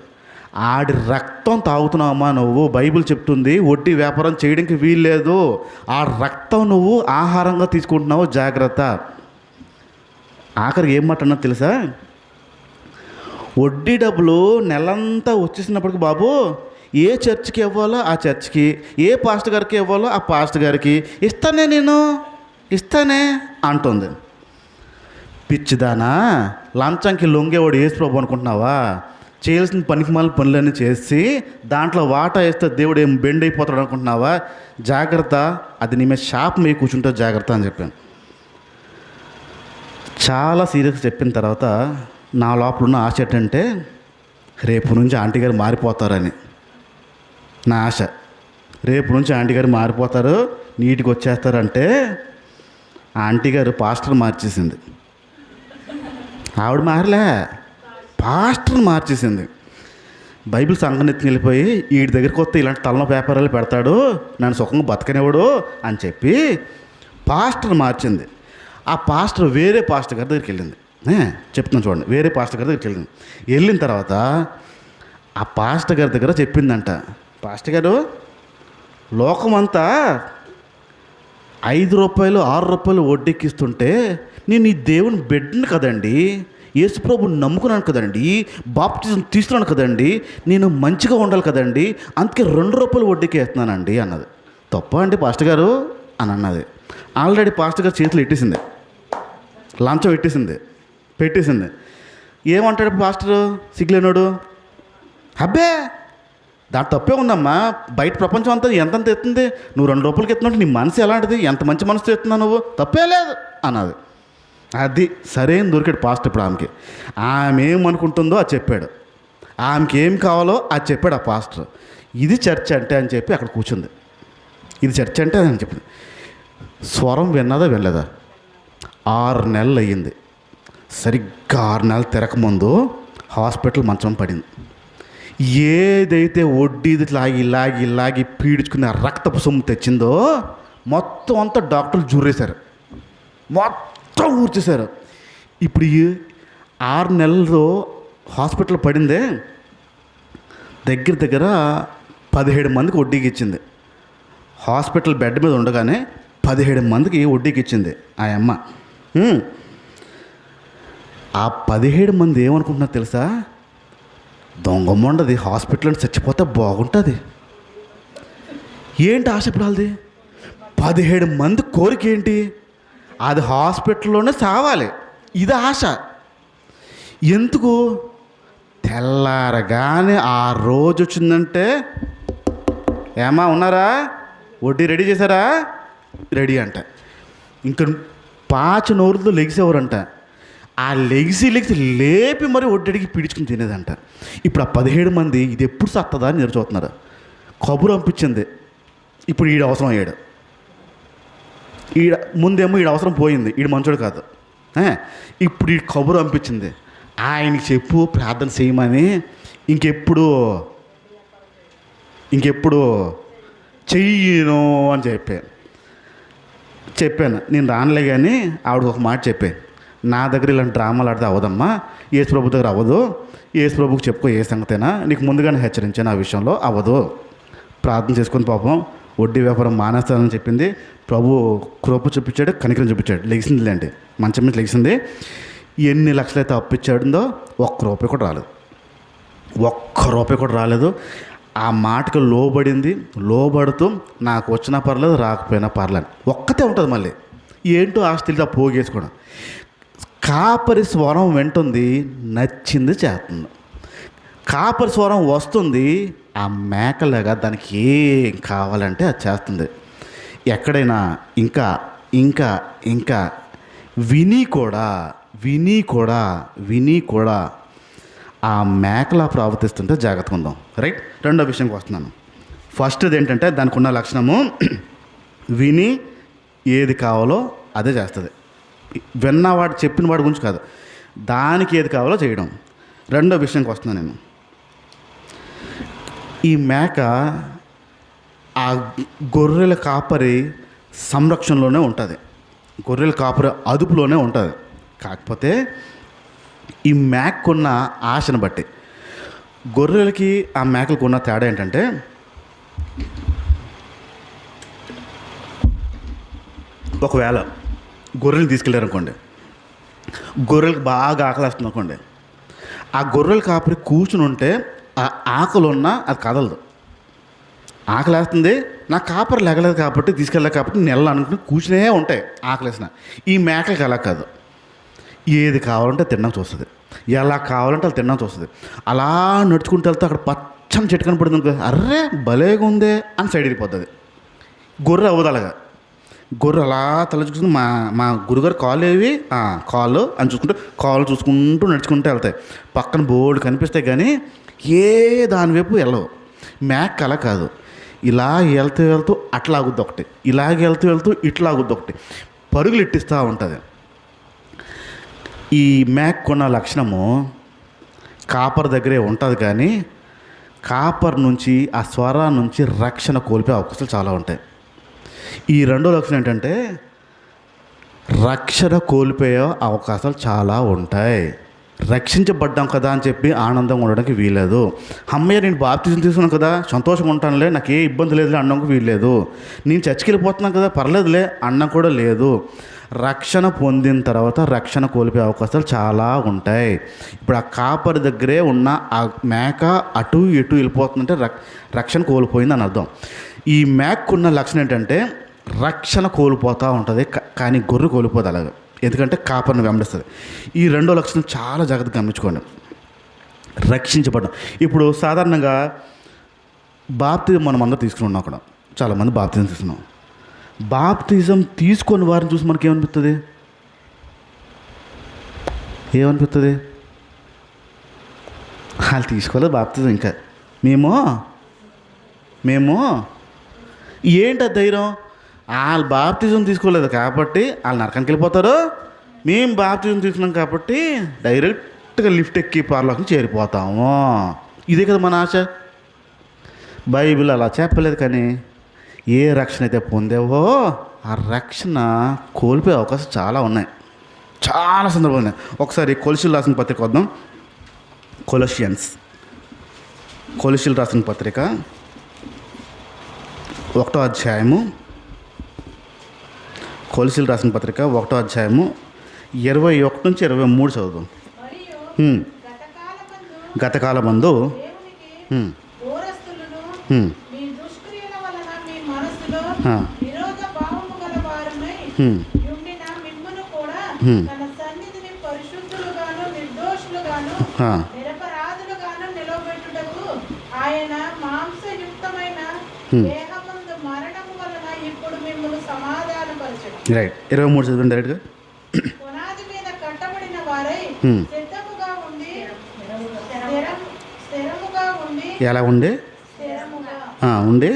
ఆడి రక్తం తాగుతున్నావమ్మా నువ్వు, బైబిల్ చెప్తుంది వడ్డీ వ్యాపారం చేయడానికి వీల్లేదు. ఆ రక్తం నువ్వు ఆహారంగా తీసుకుంటున్నావు, జాగ్రత్త. ఆఖరికి ఏం మాట అన్నా తెలుసా? వడ్డీ డబ్బులు నెలంతా వచ్చేసినప్పటికి బాబు ఏ చర్చికి ఇవ్వాలో ఆ చర్చికి, ఏ పాస్టర్ గారికి ఇవ్వాలో ఆ పాస్టర్ గారికి ఇస్తానే అంటుంది. పిచ్చిదానా, లంచంకి లొంగేవాడు యేసు ప్రభు అనుకుంటున్నావా? చేయాల్సిన పనికిమాలిన పనులన్నీ చేసి దాంట్లో వాటా వేస్తే దేవుడు ఏం బెండ్ అయిపోతాడు అనుకుంటున్నావా? జాగ్రత్త, అది నీ మీద శాపం మీద కూర్చుంటే జాగ్రత్త అని చెప్పాను. చాలా సీరియస్గా చెప్పిన తర్వాత నా లోపల ఉన్న ఆశ ఏంటంటే రేపు నుంచి ఆంటీ గారు మారిపోతారని నా ఆశ. రేపు నుంచి ఆంటీ గారు మారిపోతారు, నీటికి వచ్చేస్తారంటే ఆంటీ గారు పాస్టర్ మార్చేసింది. ఆవిడ మారలే, పాస్టర్ని మార్చేసింది. బైబిల్ సంఘనెత్తికి వెళ్ళిపోయి వీడి దగ్గరికి వస్తే ఇలాంటి తలన వ్యాపారాలు పెడతాడు, నన్ను సుఖంగా బతకనివ్వడు అని చెప్పి పాస్టర్ మార్చింది. ఆ పాస్టర్ వేరే పాస్టర్ గారి దగ్గరికి వెళ్ళింది. చెప్తున్నాను చూడండి, వేరే పాస్టర్ గారి దగ్గరికి వెళ్ళింది. వెళ్ళిన తర్వాత ఆ పాస్టర్ గారి దగ్గర చెప్పిందంట, పాస్టర్ గారు లోకమంతా 5 రూపాయలు 6 రూపాయలు వడ్డీకిస్తుంటే నేను ఈ దేవుని బిడ్డను కదండి, యేసుప్రభుని నమ్ముకున్నాను కదండి, బాప్టిజం తీసుకున్నాను కదండి, నేను మంచిగా ఉండాలి కదండి, అందుకే 2 రూపాయలు వడ్డీకి వేస్తున్నానండి అన్నది. తప్ప అండి పాస్టర్ గారు అని అన్నది. ఆల్రెడీ పాస్టర్ గారు చేతులు ఎట్టేసింది, లంచం పెట్టేసింది. ఏమంటాడు పాస్టర్ సిగ్గులేనాడు? అబ్బే దాని తప్పే ఉందమ్మా, బయట ప్రపంచం అంతా ఎంతంత ఎత్తుంది, నువ్వు 2 రూపాయలకి ఎత్తున్నట్టు నీ మనసు ఎలాంటిది, ఎంత మంచి మనసుతో ఎత్తున్నావు నువ్వు, తప్పే లేదు అన్నది. అది సరైన దొరికాడు పాస్టర్. ఇప్పుడు ఆమె ఏమనుకుంటుందో అది చెప్పాడు, ఆమెకి ఏం కావాలో అది చెప్పాడు ఆ పాస్టర్. ఇది చర్చ్ అంటే అని చెప్పి అక్కడ కూర్చుంది. ఇది చర్చ్ అంటే అని చెప్పింది. స్వరం విన్నదా వెళ్ళదా? 6 నెలలు అయ్యింది. సరిగ్గా 6 నెలలు తిరగకముందు హాస్పిటల్ మంచం పడింది. ఏదైతే వడ్డీది లాగి పీడించుకుని రక్తపు సొమ్ము తెచ్చిందో మొత్తం అంతా డాక్టర్లు జూరేశారు, మొత్తం ఊర్చేశారు. ఇప్పుడు 6 నెలల్లో హాస్పిటల్ పడిందే దగ్గర 17 మందికి వడ్డీకి ఇచ్చింది. హాస్పిటల్ బెడ్ మీద ఉండగానే 17 మందికి వడ్డీకి ఇచ్చింది ఆ అమ్మ. ఆ 17 మంది ఏమనుకుంటున్నారు తెలుసా? దొంగమ్మండది హాస్పిటల్ చచ్చిపోతే బాగుంటుంది. ఏంటి ఆశ ఇప్పుడు వాళ్ళది? 17 మంది కోరిక ఏంటి? అది హాస్పిటల్లోనే సావాలి, ఇది ఆశ. ఎందుకు? తెల్లారగానే ఆ రోజు వచ్చిందంటే, ఏమా ఉన్నారా, వడ్డీ రెడీ చేశారా, రెడీ అంట. ఇంక పాచి నోరుతో లెగిసేవారంట. ఆ లెగిసి లేపి మరి వడ్డీడికి పీడించుకుని తినేదంట. ఇప్పుడు ఆ 17 మంది ఇది ఎప్పుడు సత్తదా అని ఎదురుచూస్తున్నారు. కబురు పంపించింది. ఇప్పుడు ఈడ అవసరం అయ్యాడు. ముందేమో ఈడ అవసరం పోయింది, ఈడు మంచోడు కాదు. ఇప్పుడు ఈ కబురు పంపించింది, ఆయనకి చెప్పు ప్రార్థన చేయమని. ఇంకెప్పుడు చెయ్యను అని చెప్పాను. నేను రానులే కానీ ఆవిడ ఒక మాట చెప్పాను, నా దగ్గర ఇలాంటి డ్రామాలు ఆడితే అవ్వదమ్మా, యేసు ప్రభు దగ్గర అవ్వదు, యేసు ప్రభుకి చెప్పుకో ఏ సంగతైనా, నీకు ముందుగానే హెచ్చరించాను, ఆ విషయంలో అవ్వదు, ప్రార్థన చేసుకొని పాపం వడ్డీ వ్యాపారం మానేస్తానని చెప్పింది. ప్రభు కృప చూపించాడు, కనికరం చూపించాడు, లెగిసిందిలేండి, మంచం మీద లెగిసింది. ఎన్ని లక్షలైతే అప్పిచ్చాడుందో ఒక్క రూపాయి కూడా రాలేదు. ఆ మాటకు లోబడింది. లోబడుతూ నాకు వచ్చినా పర్లేదు, రాకపోయినా పర్లేదు, ఒక్కతే ఉంటుంది. మళ్ళీ ఏంటో ఆస్తితో పోగేసుకోవడం. కాపరి స్వరం వింటుంది, నచ్చింది చేస్తుంది. కాపరి స్వరం వస్తుంది, ఆ మేకలాగా దానికి ఏం కావాలంటే అది చేస్తుంది. ఎక్కడైనా ఇంకా ఇంకా ఇంకా విని కూడా ఆ మేకలా ప్రవర్తిస్తుంటే జాగ్రత్తగా ఉందాం. రైట్, రెండో విషయంకి వస్తున్నాను. ఫస్ట్ది ఏంటంటే దానికి ఉన్న లక్షణము, విని ఏది కావాలో అదే చేస్తుంది. విన్నవాడు చెప్పిన వాడి గురించి కాదు, దానికి ఏది కావాలో చేయడం. రెండో విషయంకి వస్తున్నాను నేను. ఈ మేక ఆ గొర్రెల కాపరి సంరక్షణలోనే ఉంటుంది, గొర్రెల కాపరి అదుపులోనే ఉంటుంది. కాకపోతే ఈ మేకకున్న ఆశను బట్టి, గొర్రెలకి ఆ మేకలకు ఉన్న తేడా ఏంటంటే, ఒకవేళ గొర్రెలు తీసుకెళ్ళారనుకోండి, గొర్రెలకు బాగా ఆకలిస్తుంది అనుకోండి, ఆ గొర్రెల కాపరి కూర్చుని ఉంటే ఆ ఆకలి ఉన్నా అది కదలదు. ఆకలేస్తుంది, నా కాపరి లెగలేదు కాబట్టి తీసుకెళ్ళలేదు కాబట్టి నెల అనుకుని కూర్చునే ఉంటాయి ఆకలేసిన. ఈ మేకలకి అలా కాదు, ఏది కావాలంటే తినడానికి చూస్తుంది, ఎలా కావాలంటే అలా తినడానికి చూస్తుంది. అలా నడుచుకుంటూ వెళ్తే అక్కడ పచ్చని చెట్టు కనపడుతుంది అనుకో, అర్రే భలేగా ఉందే అని సైడ్ వెళ్ళిపోతుంది. గొర్రె అవ్వదు అలాగా. గొర్రె అలా తల చూసుకుంటూ మా గురుగారు కాళ్ళు ఏవి, కాళ్ళు అని చూసుకుంటూ నడుచుకుంటూ వెళ్తాయి. పక్కన బోర్డు కనిపిస్తాయి కానీ ఏ దాని వైపు వెళ్ళవు. మేక అలా కాదు, ఇలా వెళ్తూ అట్లా ఆగుద్ది ఒకటి, ఇలాగే వెళ్తూ ఇట్లా ఆగుద్ది ఒకటి, పరుగులు ఇట్టిస్తూ ఉంటుంది. ఈ మేక కొన్న లక్షణము కాపర్ దగ్గరే ఉంటుంది కానీ కాపర్ నుంచి, ఆ స్వరా నుంచి రక్షణ కోల్పోయే అవకాశాలు చాలా ఉంటాయి. ఈ రెండో లక్షణం ఏంటంటే రక్షణ కోల్పోయే అవకాశాలు చాలా ఉంటాయి. రక్షించబడ్డాం కదా అని చెప్పి ఆనందంగా ఉండడానికి వీల్లేదు. అమ్మయ్య నేను బాప్తిజం తీసుకున్నాను కదా, సంతోషంగా ఉంటానులే, నాకు ఏ ఇబ్బంది లేదులే అనడానికి వీల్లేదు. నేను చర్చికి వెళ్ళిపోతున్నాను కదా, పర్లేదులే అన్నం కూడా లేదు. రక్షణ పొందిన తర్వాత రక్షణ కోల్పోయే అవకాశాలు చాలా ఉంటాయి. ఇప్పుడు ఆ కాపరి దగ్గరే ఉన్న ఆ మేక అటు ఇటు వెళ్ళిపోతుందంటే రక్షణ కోల్పోయింది అని అర్థం. ఈ మేకకున్న లక్షణం ఏంటంటే రక్షణ కోల్పోతూ ఉంటుంది, కానీ గొర్రె కోల్పోదు అలాగే, ఎందుకంటే కాపర్ని వెంబడిస్తుంది. ఈ రెండో లక్షణం చాలా జాగ్రత్తగా గమనించుకోండి. రక్షించబడ్డం. ఇప్పుడు సాధారణంగా బాప్తిజం మనం అందరూ తీసుకుని ఉన్నాం, అక్కడ చాలామంది బాప్తిజం తీసుకున్నాం. బాప్తిజం తీసుకొని వారిని చూసి మనకి ఏమనిపిస్తుంది? వాళ్ళు తీసుకోలేదు బాప్తిజం. ఇంకా మేము ఏంటి ధైర్యం? వాళ్ళు బాప్తిజం తీసుకోలేదు కాబట్టి వాళ్ళు నరకానికి వెళ్ళిపోతారు, మేము బాప్తిజం తీసుకున్నాం కాబట్టి డైరెక్ట్గా లిఫ్ట్ ఎక్కి పరలోకం చేరిపోతాము. ఇదే కదా మన ఆశ. బైబిల్ అలా చెప్పలేదు, కానీ ఏ రక్షణ అయితే పొందేవో ఆ రక్షణ కోల్పోయే అవకాశం చాలా ఉన్నాయి, చాలా సందర్భాలు ఉన్నాయి. ఒకసారి కొలసీలు రాసిన పత్రిక వద్దాం. కొలసీలు రాసిన పత్రిక 1వ అధ్యాయము, కొలసీలు రాసిన పత్రిక 1వ అధ్యాయము 21 నుంచి 23 చదువుదాం. గతకాలమందు ఆ, నిరపరాధులుగాను నిలవబెట్టుటకు ఆయన మాంసయుక్తమైన హ్మ్. దేహమందు మరణము వలన ఇప్పుడు మిమ్మల్ని సమాధానపరచడం. రైట్. 23 చదవండి డైరెక్ట్గా. పునాది మీద కట్టబడిన వారై హ్మ్. సిద్ధముగా ఉండి స్థిరముగా ఉండి ఎలా ఉండే ఉండి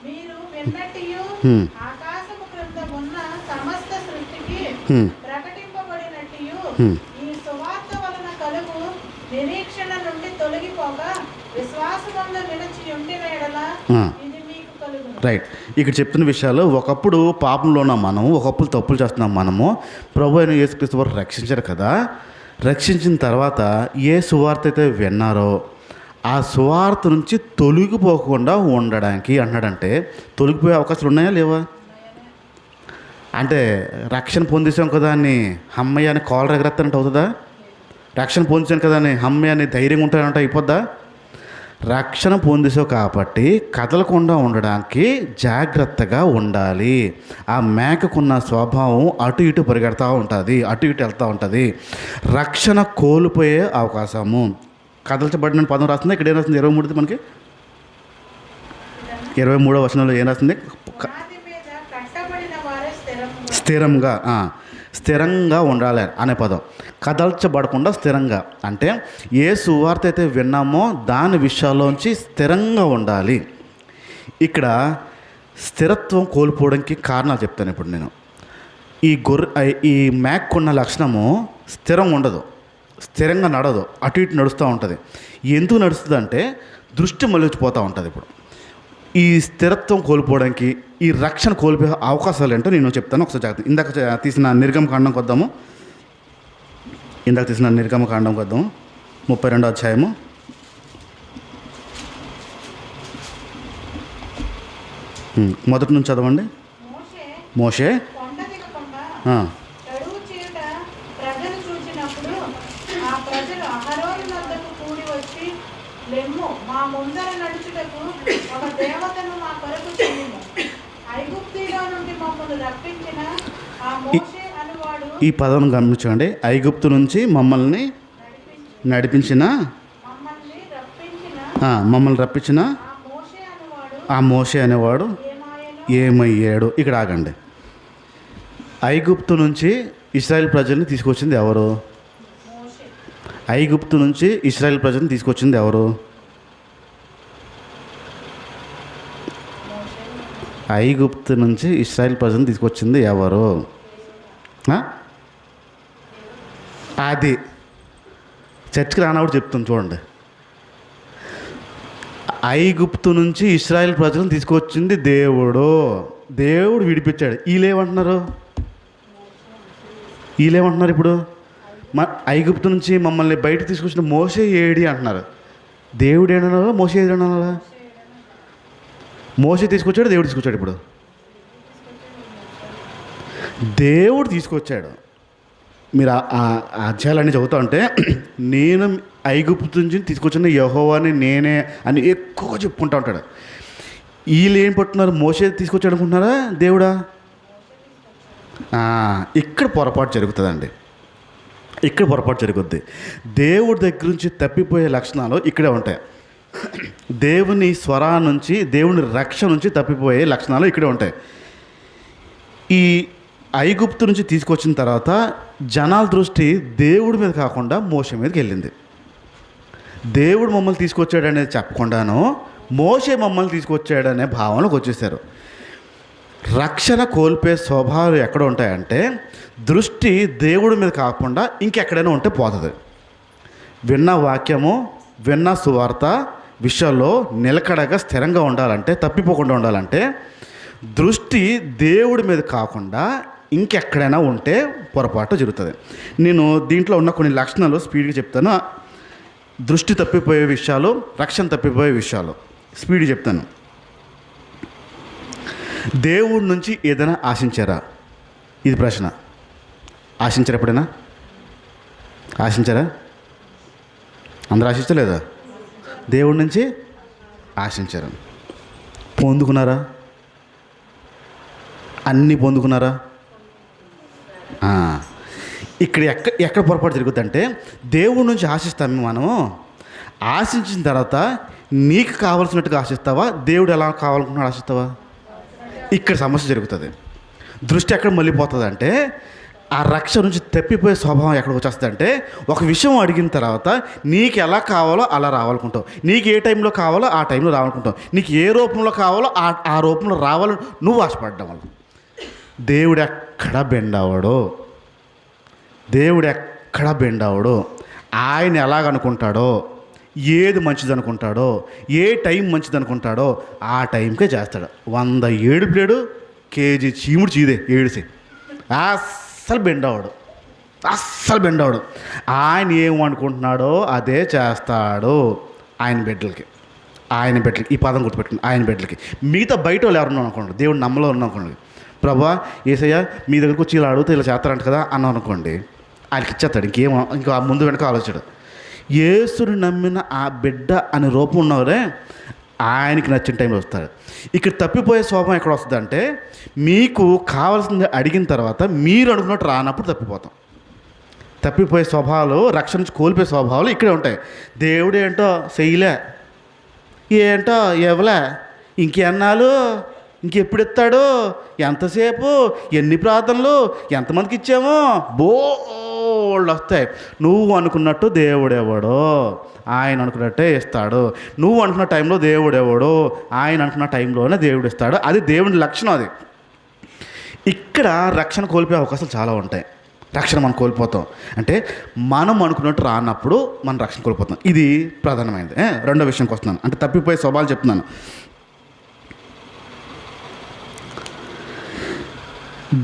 మీరు విన్నట్టియు హ్మ్. ఆకాశము క్రింద ఉన్న సమస్త సృష్టికి హ్మ్. ప్రకటింపబడినట్టియు హ్మ్. ఈ సువార్త వలన కలుగు నిరీక్షణ నుండి తొలగిపోక విశ్వాసమందు నిలిచి ఉండిన ఎడల ఆ. ఇది మీకు కలుగును. రైట్. ఇక్కడ చెప్తున్న విషయాలు, ఒకప్పుడు పాపంలో ఉన్న మనము, ఒకప్పుడు తప్పులు చేస్తున్నాం మనము. ప్రభు అయిన యేసుక్రీస్తు వారు రక్షించారు కదా. రక్షించిన తర్వాత ఏ సువార్త అయితే విన్నారో ఆ సువార్త నుంచి తొలగిపోకుండా ఉండడానికి అన్నాడంటే, తొలగిపోయే అవకాశాలు ఉన్నాయా లేవా? అంటే రక్షణ పొందేసాం కదా అని అమ్మయ్య అని కాలర్ ఎగరేస్తానంటే అవుతుందా? రక్షణ పొందేసాను కదా అని అమ్మయ్య అని ధైర్యంగా ఉంటానంటే అయిపోద్దా? రక్షణ పొందేసావు కాబట్టి కదలకుండా ఉండడానికి జాగ్రత్తగా ఉండాలి. ఆ మేకకున్న స్వభావం అటు ఇటు పరిగెడతా ఉంటుంది, అటు ఇటు వెళ్తూ ఉంటుంది. రక్షణ కోల్పోయే అవకాశము. కదల్చబడిన పదం రాస్తుంది. ఇక్కడ ఏం రాస్తుంది? 23 మనకి 23వ వచనంలో ఏం రాస్తుంది? పునాది మీద కట్టబడిన వారే స్థిరంగా స్థిరంగా ఉండాలి అనే పదం. కదల్చబడకుండా స్థిరంగా అంటే ఏ సువార్త అయితే విన్నామో దాని విషయాల్లోంచి స్థిరంగా ఉండాలి. ఇక్కడ స్థిరత్వం కోల్పోవడానికి కారణాలు చెప్తాను ఇప్పుడు నేను. ఈ మేకున్న లక్షణము స్థిరంగా ఉండదు, స్థిరంగా నడదు, అటు ఇటు నడుస్తూ ఉంటుంది. ఎందుకు నడుస్తుంది అంటే దృష్టి మళ్ళిపోతూ ఉంటుంది. ఇప్పుడు ఈ స్థిరత్వం కోల్పోవడానికి, ఈ రక్షణ కోల్పోయే అవకాశాలు ఏంటో నేను చెప్తాను. ఒకసారి జాగ్రత్త. ఇందాక తీసిన నిర్గమకాండంకి వద్దాము. 32వ అధ్యాయము. మొదటి నుంచి చదవండి. మోషే కొండ దిగకుండా ఆ, తడువు చీయుట ప్రజలు చూచినప్పుడు ఆ ప్రజలు అహరోను వద్దకు కూడి వచ్చి, లెమ్ము మా ముందర నడుచుటకు ఒక దేవతను మా కొరకు చెయ్యుము. ఐగుప్తులో నుండి మమ్మల్ని రప్పించిన ఆ మోషే అనువాడు ఈ పదం గమనించండి. ఐగుప్తు నుంచి మమ్మల్ని నడిపించిన మమ్మల్ని రప్పించిన ఆ మోషే అనేవాడు ఏమయ్యాడు? ఇక్కడ ఆగండి. ఐగుప్తు నుంచి ఇశ్రాయేల్ ప్రజల్ని తీసుకొచ్చింది ఎవరు? ఐగుప్తు నుంచి ఇశ్రాయేల్ ప్రజల్ని తీసుకొచ్చింది ఎవరు? ఐగుప్తు నుంచి ఇశ్రాయేల్ ప్రజల్ని తీసుకొచ్చింది ఎవరు? అది చర్చికి రానప్పుడు చెప్తుంది చూడండి. ఐగుప్తు నుంచి ఇశ్రాయేల్ ప్రజలను తీసుకొచ్చింది దేవుడు. దేవుడు విడిపించాడు. వీళ్ళేమంటున్నారు ఇప్పుడు? ఐగుప్తు నుంచి మమ్మల్ని బయటకు తీసుకొచ్చిన మోషే ఏడి అంటున్నారు. దేవుడు ఏడన్నారా? మోషే ఏడన్నారా? మోషే తీసుకొచ్చాడు, దేవుడు తీసుకొచ్చాడు. ఇప్పుడు దేవుడు తీసుకొచ్చాడు. మీరు ఆ అధ్యాయాలన్నీ చదువుతా ఉంటే నేను ఐగుప్తు నుంచి తీసుకొచ్చిన యెహోవాని నేనే అని ఎక్కువగా చెప్పుకుంటూ ఉంటాడు. వీళ్ళు ఏం పట్టున్నారు? మోషే తీసుకొచ్చాడు అనుకుంటున్నారా దేవుడా? ఇక్కడ పొరపాటు జరుగుతుందండి. ఇక్కడ పొరపాటు జరుగుద్ది. దేవుడి దగ్గర నుంచి తప్పిపోయే లక్షణాలు ఇక్కడే ఉంటాయి. దేవుని స్వరా నుంచి, దేవుని రక్షణ నుంచి తప్పిపోయే లక్షణాలు ఇక్కడే ఉంటాయి. ఈ ఐగుప్తు నుంచి తీసుకొచ్చిన తర్వాత జనాల దృష్టి దేవుడి మీద కాకుండా మోషే మీదకి వెళ్ళింది. దేవుడు మమ్మల్ని తీసుకొచ్చాడనేది చెప్పకుండాను మోషే మమ్మల్ని తీసుకొచ్చాడనే భావనకు వచ్చేసారు. రక్షణ కోల్పోయే స్వభావాలు ఎక్కడ ఉంటాయంటే దృష్టి దేవుడి మీద కాకుండా ఇంకెక్కడైనా ఉంటే పోతుంది. విన్న వాక్యము, విన్న సువార్త విషయాల్లో నిలకడగా స్థిరంగా ఉండాలంటే, తప్పిపోకుండా ఉండాలంటే దృష్టి దేవుడి మీద కాకుండా ఇంకెక్కడైనా ఉంటే పొరపాటు జరుగుతుంది. నేను దీంట్లో ఉన్న కొన్ని లక్షణాలు స్పీడ్గా చెప్తాను. దృష్టి తప్పిపోయే విషయాలు, రక్షణ తప్పిపోయే విషయాలు స్పీడ్గా చెప్తాను. దేవుడి నుంచి ఏదైనా ఆశించారా? ఇది ప్రశ్న. ఆశించారా? ఎప్పుడైనా ఆశించారా? అందరూ ఆశించలేదా? దేవుడి నుంచి ఆశించారు. పొందుకున్నారా? అన్నీ పొందుకున్నారా? ఇక్కడ ఎక్కడ పొరపాటు జరుగుతుందంటే దేవుడి నుంచి ఆశిస్తాము మనము. ఆశించిన తర్వాత నీకు కావాల్సినట్టుగా ఆశిస్తావా, దేవుడు ఎలా కావాలనుకున్నాడు ఆశిస్తావా? ఇక్కడ సమస్య జరుగుతుంది. దృష్టి ఎక్కడ మళ్ళీపోతుంది అంటే ఆ రక్షణ నుంచి తప్పిపోయే స్వభావం ఎక్కడికి వచ్చేస్తుంది అంటే ఒక విషయం అడిగిన తర్వాత నీకు ఎలా కావాలో అలా రావాలనుకుంటావు, నీకు ఏ టైంలో కావాలో ఆ టైంలో రావాలనుకుంటావు, నీకు ఏ రూపంలో కావాలో ఆ రూపంలో రావాలని నువ్వు ఆశపడ్డం వల్ల దేవుడు ఎక్కడ బెండ్ అవ్వడు. దేవుడు ఎక్కడ బెండ్ అవ్వడు. ఆయన ఎలాగనుకుంటాడో, ఏది మంచిది అనుకుంటాడో, ఏ టైం మంచిది అనుకుంటాడో ఆ టైంకే చేస్తాడు. 100 ఏడుపులేడు, కేజీ చీముడు చీదే ఏడిసి అస్సలు బెండ్ అవ్వడు, అస్సలు బెండ్ అవ్వడు. ఆయన ఏమనుకుంటున్నాడో అదే చేస్తాడు. ఆయన బిడ్డలకి ఈ పదం గుర్తుపెట్టుకుని, ఆయన బిడ్డలకి. మిగతా బయట వాళ్ళు ఎవరున్నా అనుకోండి, దేవుడు నమ్మలో ఉన్నా అనుకోండి, ప్రభా యేసయ్య మీ దగ్గరకు వచ్చి ఇలా అడిగితే ఇలా చేస్తారంట కదా అన్నాం అనుకోండి, ఆయనకి ఇచ్చేస్తాడు. ఇంకా ముందు వెనక ఆలోచన. యేసుని నమ్మిన ఆ బిడ్డ అనే రూపం ఉన్నవారే ఆయనకి నచ్చిన టైంలో వస్తాడు. ఇక్కడ తప్పిపోయే స్వభావం ఎక్కడ వస్తుంది అంటే మీకు కావాల్సింది అడిగిన తర్వాత మీరు అనుకున్నట్టు రానప్పుడు తప్పిపోతాం. తప్పిపోయే స్వభావాలు, రక్షణ నుంచి కోల్పోయే స్వభావాలు ఇక్కడే ఉంటాయి. దేవుడు ఏంటో చెయ్యలే, ఏంటో ఇవ్వలే, ఇంకెన్నాళ్ళు, ఇంకెప్పుడు ఇస్తాడు, ఎంతసేపు, ఎన్ని ప్రార్థనలు, ఎంతమందికి ఇచ్చామో, బోల్డ్ వస్తాయి. నువ్వు అనుకున్నట్టు దేవుడెవడో ఆయన అనుకున్నట్టే ఇస్తాడు. నువ్వు అనుకున్న టైంలో దేవుడెవడో ఆయన అనుకున్న టైంలోనే దేవుడు ఇస్తాడు. అది దేవుని లక్షణం. అది ఇక్కడ రక్షణ కోల్పోయే అవకాశాలు చాలా ఉంటాయి. రక్షణ మనం కోల్పోతాం అంటే మనం అనుకున్నట్టు రానప్పుడు మనం రక్షణ కోల్పోతాం. ఇది ప్రధానమైనది. రెండో విషయంకి వస్తున్నాను, అంటే తప్పిపోయే స్వభావాలు చెప్తున్నాను.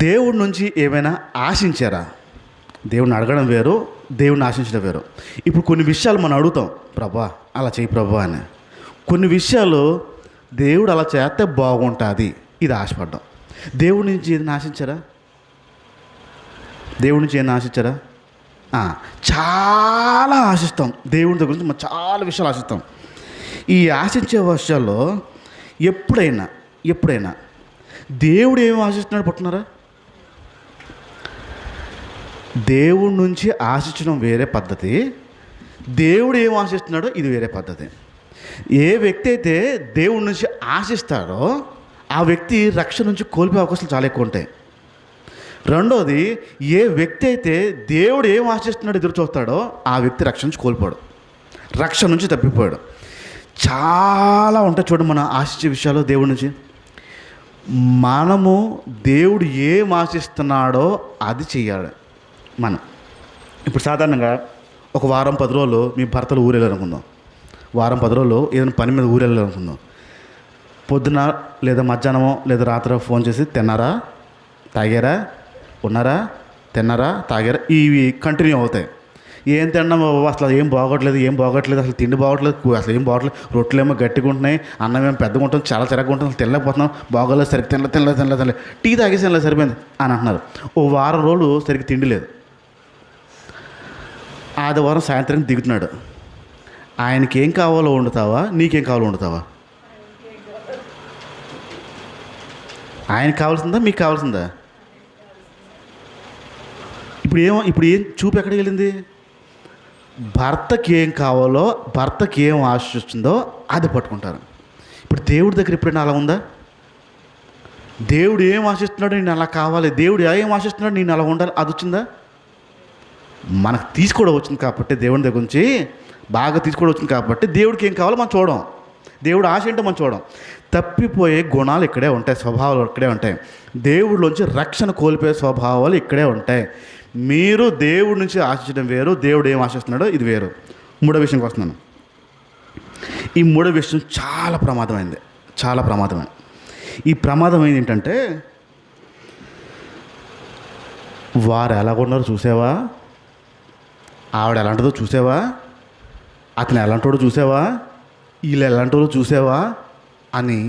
దేవుడి నుంచి ఏమైనా ఆశించారా? దేవుడిని అడగడం వేరు, దేవుడిని ఆశించడం వేరు. ఇప్పుడు కొన్ని విషయాలు మనం అడుగుతాం, ప్రభా అలా చేయి ప్రభా అని. కొన్ని విషయాలు దేవుడు అలా చేస్తే బాగుంటుంది, ఇది ఆశపడ్డాం. దేవుడి నుంచి ఏదైనా ఆశించారా? దేవుడి నుంచి ఏదైనా ఆశించారా? చాలా ఆశిస్తాం. దేవుడి దగ్గర నుంచి మనం చాలా విషయాలు ఆశిస్తాం. ఈ ఆశించే విషయాల్లో ఎప్పుడైనా దేవుడు ఏమి ఆశిస్తున్నాడు పట్టున్నారా? దేవుడి నుంచి ఆశించడం వేరే పద్ధతి, దేవుడు ఏం ఆశిస్తున్నాడో ఇది వేరే పద్ధతి. ఏ వ్యక్తి అయితే దేవుడి నుంచి ఆశిస్తాడో ఆ వ్యక్తి రక్షణ నుంచి కోల్పోయే అవకాశాలు చాలా ఎక్కువ ఉంటాయి. రెండోది, ఏ వ్యక్తి అయితే దేవుడు ఏం ఆశిస్తున్నాడో ఎదురు చూస్తాడో ఆ వ్యక్తి రక్షణ నుంచి కోల్పోయాడు, రక్షణ నుంచి తప్పిపోయాడు. చాలా ఉంటాయి చూడండి మనం ఆశించే విషయాలు దేవుడి నుంచి. మనము దేవుడు ఏం ఆశిస్తున్నాడో అది చెయ్యాలి. మనం ఇప్పుడు సాధారణంగా ఒక వారం 10 రోజులు మీ భర్తలు ఊరు వెళ్ళాలనుకుందాం, వారం 10 రోజులు ఏదైనా పని మీద ఊరు వెళ్ళాలనుకుందాం. పొద్దున లేదా మధ్యాహ్నమో లేదా రాత్రి ఫోన్ చేసి తిన్నారా, తాగారా, ఉన్నారా, తిన్నారా, తాగారా, ఇవి కంటిన్యూ అవుతాయి. ఏం తిన్నాం అసలు ఏం బాగోట్లేదు, అసలు తిండి బాగోట్లేదు, అసలు ఏం బాగోట్లేదు, రొట్టెలు ఏమో గట్టిగా ఉంటున్నాయి, అన్నం ఏమో పెద్దగా ఉంటుంది, చాలా చిరగా ఉంటుంది, అసలు తినలేకపోతున్నాం, బాగోలేదు, సరిగ్గా తినలేదు, టీ తాగేసి తినలేదు, సరిపోయింది అని అంటున్నారు. ఓ వారం రోజులు సరిగ్గా తిండి లేదు. ఆదివారం సాయంత్రం దిగుతున్నాడు. ఆయనకి ఏం కావాలో వండుతావా, నీకేం కావాలో వండుతావా? ఆయనకి కావాల్సిందా, మీకు కావాల్సిందా? ఇప్పుడు ఏం చూపు ఎక్కడికి వెళ్ళింది? భర్తకి ఏం కావాలో, భర్తకి ఏం ఆశ వచ్చిందో అది పట్టుకుంటారు. ఇప్పుడు దేవుడి దగ్గర ఎప్పుడైనా అలా ఉందా? దేవుడు ఏం ఆశిస్తున్నాడు, నేను అలా కావాలి, దేవుడు ఏం ఆశిస్తున్నాడు, నేను అలా ఉండాలి, అది వచ్చిందా? మనకు తీసుకోవడం వచ్చింది కాబట్టి, దేవుని దగ్గర నుంచి బాగా తీసుకోవడం వచ్చింది కాబట్టి దేవుడికి ఏం కావాలో మనం చూడం, దేవుడు ఆశ ఏంటో మనం చూడం. తప్పిపోయే గుణాలు ఇక్కడే ఉంటాయి, స్వభావాలు ఇక్కడే ఉంటాయి. దేవుడిలోంచి రక్షణ కోల్పోయే స్వభావాలు ఇక్కడే ఉంటాయి. మీరు దేవుడి నుంచి ఆశించడం వేరు, దేవుడు ఏం ఆశిస్తున్నాడో ఇది వేరు. మూడో విషయంకి వస్తున్నాను. ఈ మూడో విషయం చాలా ప్రమాదమైంది. ఈ ప్రమాదమైంది ఏంటంటే, వారు ఎలాగున్నారో చూసావా, ఆవిడ ఎలాంటిదో చూసావా, అతను ఎలాంటోడో చూసావా, వీళ్ళు ఎలాంటోడో చూసావా అని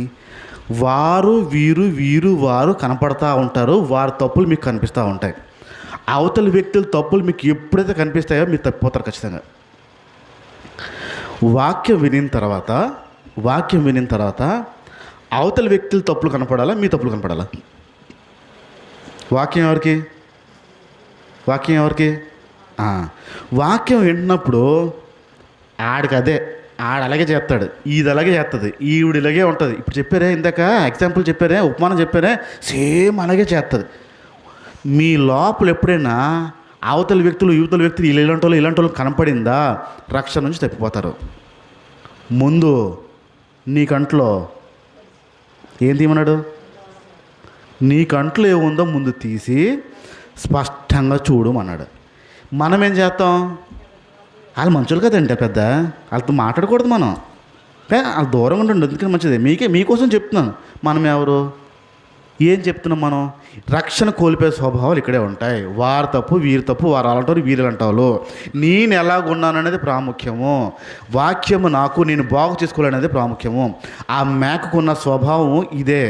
వారు కనపడతా ఉంటారు. వారి తప్పులు మీకు కనిపిస్తూ ఉంటాయి. అవతల వ్యక్తుల తప్పులు మీకు ఎప్పుడైతే కనిపిస్తాయో మీరు తప్పిపోతారు ఖచ్చితంగా. వాక్యం వినిన తర్వాత అవతల వ్యక్తుల తప్పులు కనపడాలా, మీ తప్పులు కనపడాలా? వాక్యం ఎవరికి? వాక్యం ఎవరికి? వాక్యం వింటున్నప్పుడు ఆడికి అదే, ఆడు అలాగే చేస్తాడు, ఇది అలాగే చేస్తుంది, ఈవిడ ఇలాగే ఉంటుంది. ఇప్పుడు చెప్పారే ఇందాక ఎగ్జాంపుల్ చెప్పారే, ఉపమానం చెప్పారే, సేమ్ అలాగే చేస్తుంది. మీ లోపల ఎప్పుడైనా అవతల వ్యక్తులు యువతల వ్యక్తులు ఇలాంటి వాళ్ళు కనపడిందా, రక్షణ నుంచి తప్పిపోతారు. ముందు నీ కంట్లో ఏం తీయమన్నాడు? నీ కంట్లో ఏముందో ముందు తీసి స్పష్టంగా చూడమన్నాడు. మనం ఏం చేస్తాం? వాళ్ళు మంచులు కదండి, పెద్ద వాళ్ళతో మాట్లాడకూడదు మనం, వాళ్ళు దూరంగా ఉండండి, ఎందుకని మంచిది. మీకోసం చెప్తున్నాను. మనం ఎవరు? ఏం చెప్తున్నాం మనం? రక్షణ కోల్పోయే స్వభావాలు ఇక్కడే ఉంటాయి. వారు తప్పు, వీరు తప్పు, వారు అలాంటారు, వీరు అంటారు. నేను ఎలాగున్నాననేది ప్రాముఖ్యము. వాక్యము నాకు నేను బాగు చేసుకోవాలనేది ప్రాముఖ్యము. ఆ మేకకున్న స్వభావం ఇదే.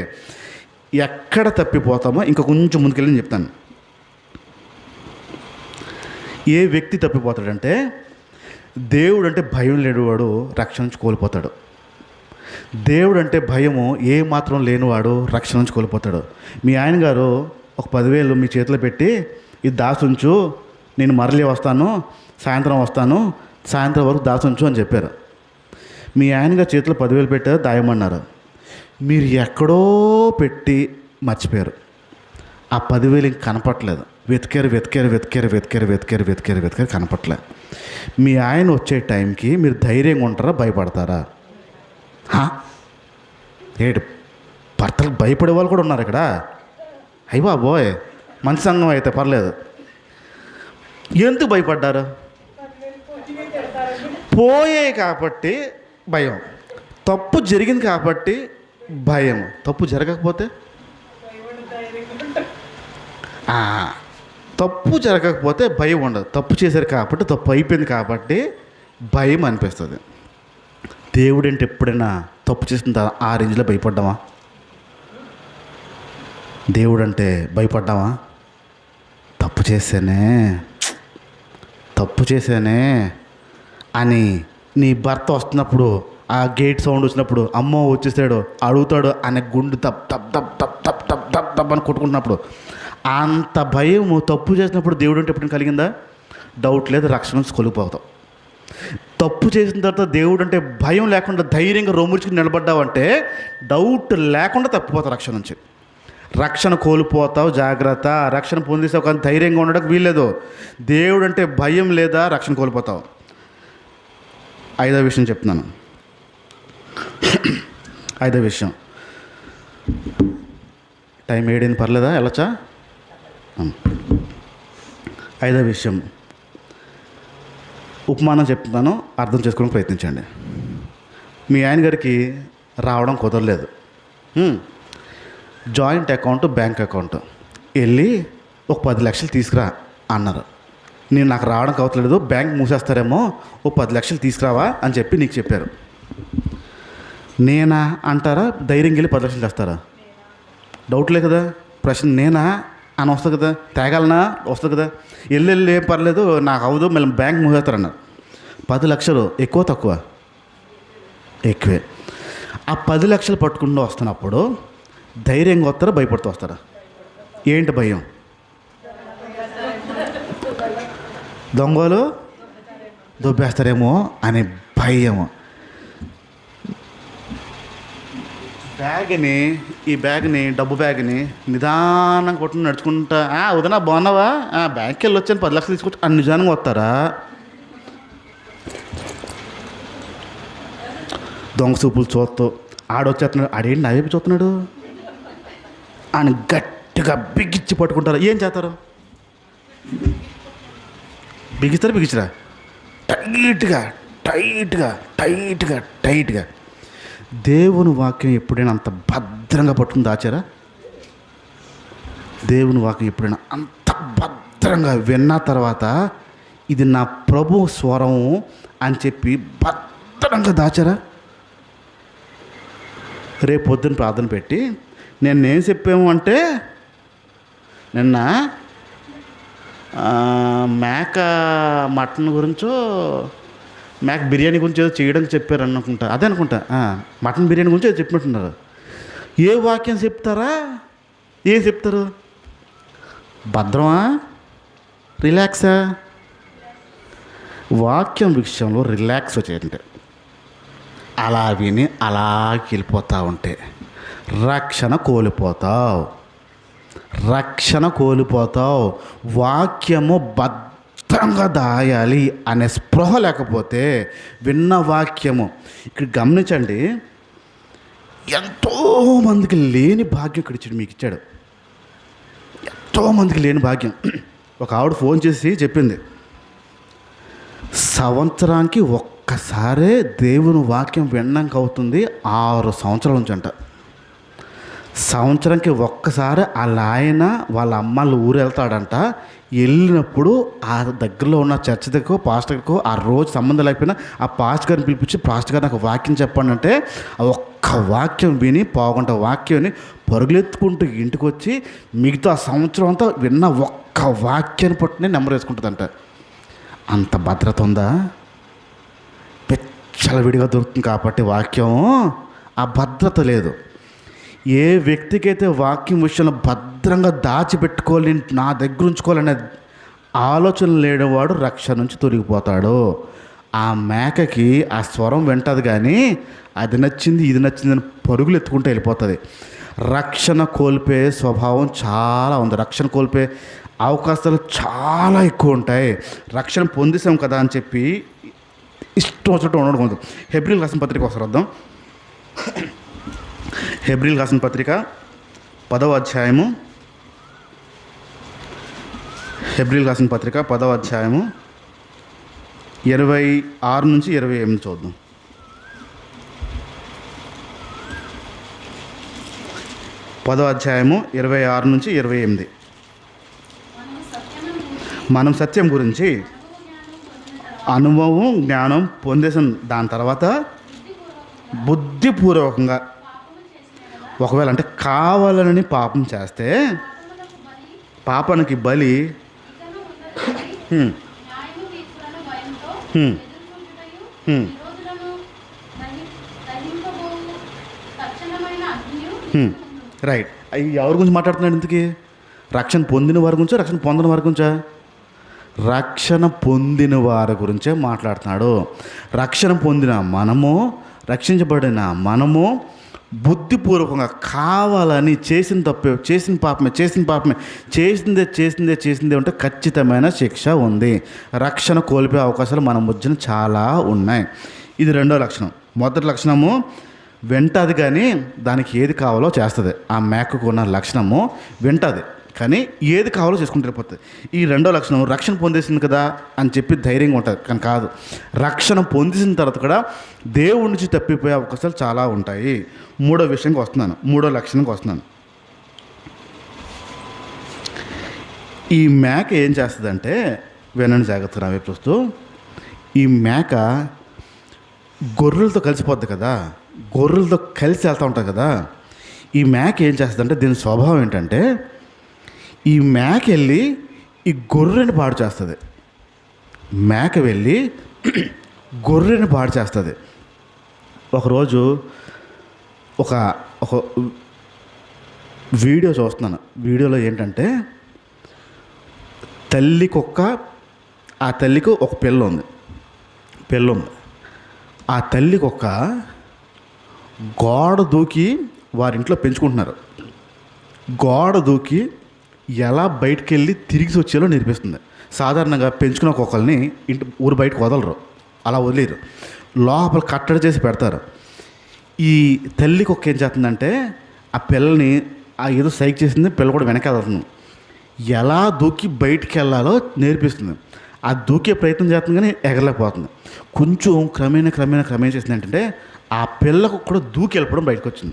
ఎక్కడ తప్పిపోతామో ఇంకా కొంచెం ముందుకెళ్ళి చెప్తాను. ఏ వ్యక్తి తప్పిపోతాడంటే, దేవుడు అంటే భయం లేనివాడు రక్షణ నుంచి కోల్పోతాడు. దేవుడు అంటే భయము ఏ మాత్రం లేనివాడు రక్షణ నుంచి కోల్పోతాడు. మీ ఆయన గారు ఒక 10,000 మీ చేతిలో పెట్టి, ఇది దాచుంచు, నేను మరలే వస్తాను, సాయంత్రం వస్తాను, సాయంత్రం వరకు దాచుంచు అని చెప్పారు. మీ ఆయన గారు చేతిలో 10,000 పెట్టారు, దాయమన్నారు. మీరు ఎక్కడో పెట్టి మర్చిపోయారు. ఆ 10,000 ఇంక కనపట్లేదు. వెతికారు కనపట్లేదు. మీ ఆయన వచ్చే టైంకి మీరు ధైర్యంగా ఉంటారా, భయపడతారా? ఏడు భర్తలకు భయపడే వాళ్ళు కూడా ఉన్నారు ఇక్కడ. అయ్య బాబోయ్, మంచి సంఘం అయితే పర్లేదు. ఎందుకు భయపడ్డారు? పోయే కాబట్టి భయం, తప్పు జరిగింది కాబట్టి భయం. తప్పు జరగకపోతే, తప్పు జరగకపోతే భయం ఉండదు. తప్పు చేశారు కాబట్టి, తప్పు అయిపోయింది కాబట్టి భయం అనిపిస్తుంది. దేవుడు అంటే ఎప్పుడైనా తప్పు చేసిన ఆ రేంజ్లో భయపడ్డామా? దేవుడు అంటే భయపడ్డామా? తప్పు చేశానే అని నీ భర్త వస్తున్నప్పుడు, ఆ గేట్ సౌండ్ వచ్చినప్పుడు, అమ్మో వచ్చేసాడు అడుగుతాడు అనే గుండు తప్ అని కొట్టుకుంటున్నప్పుడు, అంత భయము తప్పు చేసినప్పుడు దేవుడు అంటే ఎప్పుడు కలిగిందా? డౌట్ లేదు, రక్షణ నుంచి కొలిపోతావు. తప్పు చేసిన తర్వాత దేవుడు అంటే భయం లేకుండా ధైర్యంగా రొమ్ముచుకుని నిలబడ్డావంటే డౌట్ లేకుండా తప్పిపోతావు రక్షణ నుంచి. రక్షణ కోల్పోతావు, జాగ్రత్త. రక్షణ పొందేసావు కానీ ధైర్యంగా ఉండడానికి వీల్లేదు. దేవుడు అంటే భయం లేదా, రక్షణ కోల్పోతావు. 5వ విషయం చెప్తున్నాను. 5వ విషయం, టైం 7 పర్లేదా, వెళ్ళొచ్చా? 5వ విషయం ఉపమానం చెప్తున్నాను, అర్థం చేసుకోవడానికి ప్రయత్నించండి. మీ ఆయన గారికి రావడం కుదరలేదు. జాయింట్ అకౌంట్, బ్యాంక్ అకౌంట్ వెళ్ళి ఒక 10 లక్షలు తీసుకురా అన్నారు. నాకు రావడం అవట్లేదు, బ్యాంక్ మూసేస్తారేమో, ఓ 10 లక్షలు తీసుకురావా అని చెప్పి నీకు చెప్పారు. నేనా అంటారా, ధైర్యం వెళ్ళి 10 లక్షలు తెస్తారా? డౌట్ లేదు కదా. ప్రశ్న నేనా అని వస్తుంది కదా, తేగలనా వస్తుంది కదా. వెళ్ళి ఏం పర్లేదు, నాకు అవదు, మళ్ళీ బ్యాంక్ మూసేస్తారన్నారు. 10 లక్షలు ఎక్కువ తక్కువ? ఎక్కువే. ఆ 10 లక్షలు పట్టుకుంటూ వస్తున్నప్పుడు ధైర్యంగా వస్తారా, భయపడుతూ వస్తారా? ఏంటి భయం? దొంగలు దొబ్బేస్తారేమో అనే భయం. ఈ బ్యాగ్ని డబ్బు బ్యాగ్ని నిదానంగా కొట్టుకుని నడుచుకుంటా, వదినా బాగున్నావా, బ్యాంక్కి వెళ్ళి వచ్చాను 10 లక్షలు తీసుకొచ్చి అని నిజానంగా వస్తారా? దొంగ చూపులు చూస్తూ ఆడొచ్చేస్తున్నాడు, ఆడేంటి నా వైపు చూస్తున్నాడు అని గట్టిగా బిగించి పట్టుకుంటారు. ఏం చేస్తారు? బిగిస్తారా? టైట్గా. దేవుని వాక్యం ఎప్పుడైనా అంత భద్రంగా పట్టుకుని దాచారా? దేవుని వాక్యం ఎప్పుడైనా అంత భద్రంగా విన్న తర్వాత ఇది నా ప్రభు స్వరం అని చెప్పి భద్రంగా దాచారా? రేపు పొద్దున్న ప్రార్థన పెట్టి నేనేం చెప్పాము అంటే, నిన్న మేక మటన్ గురించో మేక బిర్యానీ గురించి ఏదో చేయడానికి చెప్పారు అనుకుంటా, అదే అనుకుంటా, మటన్ బిర్యానీ గురించి ఏదో చెప్పినట్టున్నారు. ఏ వాక్యం చెప్తారా? ఏం చెప్తారు? భద్రమా? రిలాక్సా? వాక్యం విషయంలో రిలాక్స్ వచ్చేయండి. అలా విని అలా వెళ్ళిపోతూ ఉంటే రక్షణ కోల్పోతావు. వాక్యము భద్రంగా దాయాలి అనే స్పృహ లేకపోతే విన్న వాక్యము, ఇక్కడ గమనించండి, ఎంతోమందికి లేని భాగ్యం ఇక్కడ ఇచ్చాడు, మీకు ఇచ్చాడు. ఎంతోమందికి లేని భాగ్యం. ఒక ఆవిడ ఫోన్ చేసి చెప్పింది, సంవత్సరానికి ఒక్కసారే దేవుని వాక్యం వినడానికి అవుతుంది 6 సంవత్సరాల నుంచి అంట. సంవత్సరానికి ఒక్కసారి వాళ్ళ ఆయన వాళ్ళ అమ్మాళ్ళ ఊరు వెళ్తాడంట. వెళ్ళినప్పుడు ఆ దగ్గరలో ఉన్న చర్చ్ దగ్గర పాస్టర్కో ఆ రోజు సంబంధం లేకపోయినా ఆ పాస్టర్ గారిని పిలిపించి, పాస్టర్ గారు నాకు వాక్యం చెప్పండి అంటే ఆ ఒక్క వాక్యం విని పావుగంట వాక్యం విని పరుగులెత్తుకుంటూ ఇంటికి వచ్చి మిగతా ఆ సంవత్సరం అంతా విన్న ఒక్క వాక్యాన్ని పట్టునే నెంబర్ వేసుకుంటుందంట. అంత భద్రత ఉందా? విడిగా దొరుకుతుంది కాబట్టి వాక్యం, ఆ భద్రత లేదు. ఏ వ్యక్తికైతే వాక్యం విషయంలో భద్రంగా దాచిపెట్టుకోవాలి, నా దగ్గర ఉంచుకోవాలనే ఆలోచన లేనివాడు రక్షణ నుంచి తొలగిపోతాడు. ఆ మేకకి ఆ స్వరం వింటది, కానీ అది నచ్చింది ఇది నచ్చింది అని పరుగులు ఎత్తుకుంటూ వెళ్ళిపోతుంది. రక్షణ కోల్పోయే స్వభావం చాలా ఉంది. రక్షణ కోల్పోయే అవకాశాలు చాలా ఎక్కువ ఉంటాయి. రక్షణ పొందేసాం కదా అని చెప్పి ఇష్టం వచ్చినట్టు ఉండకూడదు. హెబ్రీలు రాసిన పత్రిక ఒకసారి వద్దాం. హెబ్రీలు రాసిన పత్రిక 10వ అధ్యాయము, హెబ్రీలు రాసిన పత్రిక 10వ అధ్యాయము 26 నుంచి 28 చూద్దాం. పదో అధ్యాయము 26 నుంచి 28. మనం సత్యం గురించి అనుభవం జ్ఞానం పొందేసిన దాని తర్వాత బుద్ధిపూర్వకంగా, ఒకవేళ అంటే కావాలని పాపం చేస్తే పాపానికి బలి రైట్. అవి ఎవరి గురించి మాట్లాడుతున్నాడు ఇంతకీ? రక్షణ పొందిన వారి గురించా, రక్షణ పొందిన వారి గురించా? రక్షణ పొందిన వారి గురించే మాట్లాడుతున్నాడు. రక్షణ పొందిన మనము, రక్షించబడిన మనము బుద్ధిపూర్వకంగా కావాలని చేసిన తప్పే, చేసిన పాపమే చేసిందే ఉంటే ఖచ్చితమైన శిక్ష ఉంది. రక్షణ కోల్పోయే అవకాశాలు మన మధ్యన చాలా ఉన్నాయి. ఇది రెండో లక్షణం. మొదటి లక్షణము వింటది, కానీ దానికి ఏది కావాలో చేస్తుంది. ఆ మేకకు ఉన్న లక్షణము వింటది, కానీ ఏది కావాలో చేసుకుంటూ వెళ్ళిపోతుంది. ఈ రెండో లక్షణం రక్షణ పొందేసింది కదా అని చెప్పి ధైర్యంగా ఉంటుంది, కానీ కాదు. రక్షణ పొందేసిన తర్వాత కూడా దేవుడి నుంచి తప్పిపోయే అవకాశాలు చాలా ఉంటాయి. మూడో లక్షణంకి వస్తున్నాను. ఈ మేక ఏం చేస్తుందంటే, వినండి జాగ్రత్తగా వైపు చూస్తూ, ఈ మేక గొర్రెలతో కలిసిపోద్ది కదా, గొర్రెలతో కలిసి వెళ్తూ ఉంటుంది కదా. ఈ మేక ఏం చేస్తుందంటే, దీని స్వభావం ఏంటంటే, ఈ మేక వెళ్ళి ఈ గొర్రెని పాడు చేస్తుంది. మేక వెళ్ళి గొర్రెని పాడు చేస్తుంది. ఒకరోజు ఒక వీడియో చూస్తున్నాను. వీడియోలో ఏంటంటే, తల్లి కుక్క, ఆ తల్లికి ఒక పిల్ల ఉంది. ఆ తల్లి కుక్క గోడ దూకి వారింట్లో పెంచుకుంటున్నారు. గోడ దూకి ఎలా బయటికి వెళ్ళి తిరిగి వచ్చేలో నేర్పిస్తుంది. సాధారణంగా పెంచుకున్న కుక్కల్ని ఊరు బయటకు వదలరు, అలా వదిలేరు, లోపల కట్టడి చేసి పెడతారు. ఈ తల్లి కుక్క ఏం చేస్తుందంటే, ఆ పిల్లల్ని ఏదో సైక్ చేసింది, పిల్ల కూడా వెనక వెళ్తుంది, ఎలా దూకి బయటికి వెళ్ళాలో నేర్పిస్తుంది. ఆ దూకే ప్రయత్నం చేస్తుంది, కానీ ఎగరలేకపోతుంది. కొంచెం క్రమేణా చేసింది ఏంటంటే, ఆ పిల్లకు కూడా దూకి వెళ్ళిపోవడం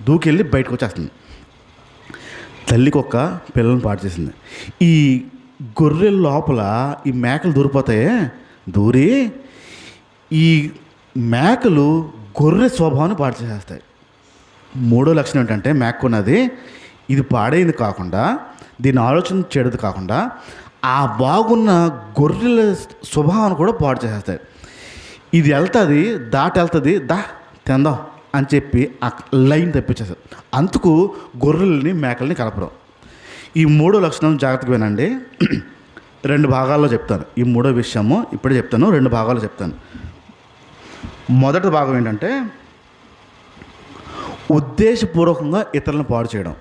దూకెళ్ళి బయటకు వచ్చేస్తుంది. తల్లికి ఒక్క పిల్లలను పాడు చేసింది. ఈ గొర్రెల లోపల ఈ మేకలు దూరి ఈ మేకలు గొర్రె స్వభావాన్ని పాడు చేసేస్తాయి. మూడో లక్షణం ఏంటంటే, మేకున్నది ఇది పాడైంది కాకుండా, దీని ఆలోచన చెడుది కాకుండా, ఆ బాగున్న గొర్రెల స్వభావాన్ని కూడా పాడు చేసేస్తాయి. ఇది వెళ్తుంది తిందాం అని చెప్పి ఆ లైన్ తప్పించేస్తారు. అందుకు గొర్రెల్ని మేకల్ని కలపడం. ఈ మూడో లక్షణం జాగ్రత్తగా వినండి. రెండు భాగాల్లో చెప్తాను. ఈ మూడో విషయము ఇప్పుడే చెప్తాను, రెండు భాగాల్లో చెప్తాను. మొదటి భాగం ఏంటంటే ఉద్దేశపూర్వకంగా ఇతరులను పాడు చేయడం.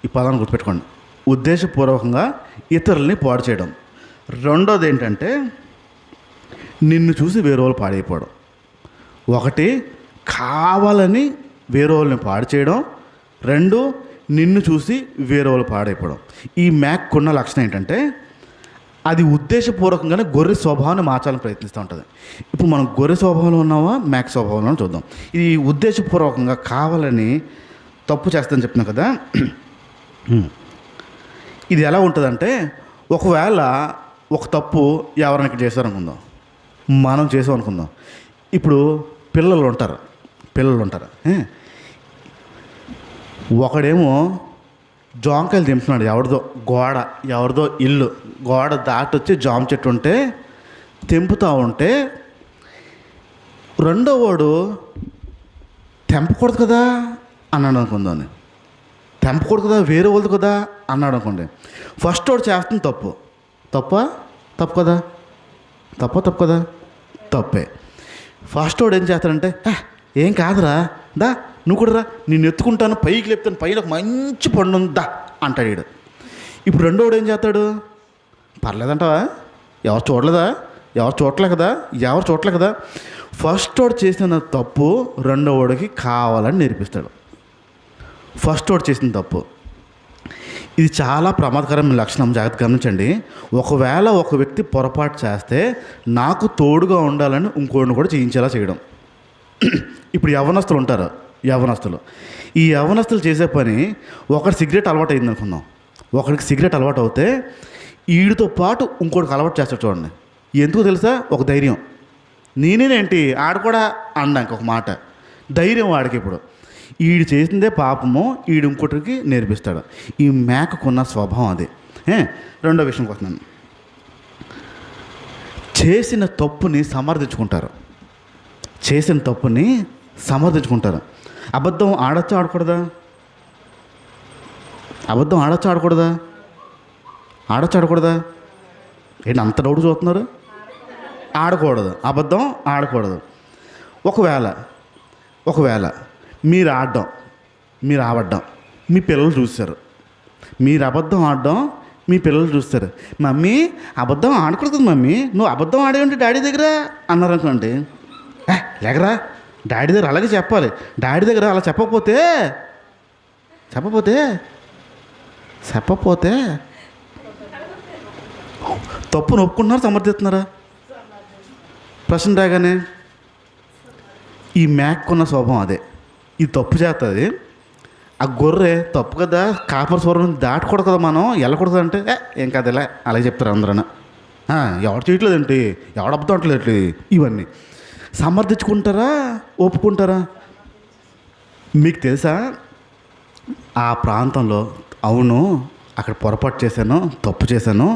ఈ పదాన్ని గుర్తుపెట్టుకోండి, ఉద్దేశపూర్వకంగా ఇతరులని పాడు చేయడం. రెండోది ఏంటంటే నిన్ను చూసి వేరే వాళ్ళు పాడైపోవడం. ఒకటి కావాలని వేరే వాళ్ళని పాడు చేయడం, రెండు నిన్ను చూసి వేరే వాళ్ళు పాడైపోవడం. ఈ మ్యాక్కున్న లక్షణం ఏంటంటే అది ఉద్దేశపూర్వకంగానే గొర్రె స్వభావాన్ని మార్చాలని ప్రయత్నిస్తూ ఉంటుంది. ఇప్పుడు మనం గొర్రె స్వభావంలో ఉన్నావా మ్యాక్ స్వభావంలో చూద్దాం. ఇది ఉద్దేశపూర్వకంగా కావాలని తప్పు చేస్తానని చెప్తున్నాం కదా. ఇది ఎలా ఉంటుందంటే ఒకవేళ ఒక తప్పు ఎవరైనా చేశారనుకుందాం, మనం చేసాం అనుకుందాం. ఇప్పుడు పిల్లలు ఉంటారు. ఒకడేమో జామకాయలు తెంపుతున్నాడు, ఎవరిదో ఇల్లు గోడ దాటి వచ్చి జామ చెట్టు ఉంటే తెంపుతూ ఉంటే రెండో వాడు తెంపకూడదు కదా అన్నాడు అనుకుందాం. తెంపకూడదు కదా, వేరే వాళ్ళది కదా అన్నాడు అనుకోండి. ఫస్ట్ వాడు చేస్తుంది తప్పు కదా, తప్పు కదా, తప్పే. ఫస్ట్ వాడు ఏం చేస్తాడంటే ఏం కాదురా, దా నువ్వు కూడా రా, నేను ఎత్తుకుంటాను, పైకి లేపుతాను, పైన ఒక మంచి పండు ఉందా అంటాడు వీడు. ఇప్పుడు రెండోడు ఏం చేస్తాడు, పర్లేదంటావా, ఎవరు చూడలే కదా. ఫస్ట్ వాడు చేసిన తప్పు రెండో వాడికి కావాలని నేర్పిస్తాడు. ఫస్ట్ వాడు చేసిన తప్పు ఇది చాలా ప్రమాదకరమైన లక్షణం, జాగ్రత్త గమనించండి. ఒకవేళ ఒక వ్యక్తి పొరపాటు చేస్తే నాకు తోడుగా ఉండాలని ఇంకోడిని కూడా చేయించేలా చేయడం. ఇప్పుడు యవ్వనస్తులు ఉంటారు, ఈ యవ్వనస్తులు చేసే పని, ఒకటి సిగరెట్ అలవాటు అయింది అనుకుందాం. ఒకడికి సిగరెట్ అలవాటు అవుతే వీడితో పాటు ఇంకోటికి అలవాటు చేస్తాడు. చూడండి, ఎందుకు తెలుసా? ఒక ధైర్యం. నేనేంటి ఆడు కూడా అనడానికి ఒక మాట, ధైర్యం వాడికి. ఇప్పుడు వీడు చేసిందే పాపము, వీడు ఇంకోటికి నేర్పిస్తాడు. ఈ మేకకున్న స్వభావం అది. రెండో విషయం వస్తున్నాను, చేసిన తప్పుని సమర్థించుకుంటారు. అబద్ధం ఆడొచ్చా ఆడకూడదా? ఏంటి అంత డౌట్ చూస్తున్నారు? ఆడకూడదు, అబద్ధం ఆడకూడదు. ఒకవేళ మీరు ఆడడం మీ పిల్లలు చూస్తారు, మీరు అబద్ధం ఆడడం మీ పిల్లలు చూస్తారు. మమ్మీ అబద్ధం ఆడకూడదు మమ్మీ, నువ్వు అబద్ధం ఆడేవంటి డాడీ దగ్గర అన్నారు అనుకోండి. లేకరా, డాడీ దగ్గర అలాగే చెప్పాలి. డాడీ దగ్గర అలా చెప్పకపోతే తప్పును ఒప్పుకుంటున్నారా, సమర్థిస్తున్నారా? ప్రశ్న రాగానే ఈ మేక్కున్న స్వభావం అదే. ఇది తప్పు చేస్తుంది. ఆ గొర్రె తప్పు కదా, కాపర్ స్వరం దాటకూడదు కదా, మనం వెళ్ళకూడదు అంటే ఏం కాదు ఇలా అలాగే చెప్తారు అందరూ. ఎవడు చేయట్లేదేంటి, ఎవడు అబద్ధం అంటలేదు, ఇవన్నీ సమర్థించుకుంటారా, ఒప్పుకుంటారా? మీకు తెలుసా ఆ ప్రాంతంలో, అవును అక్కడ పొరపాటు చేశాను, తప్పు చేశాను,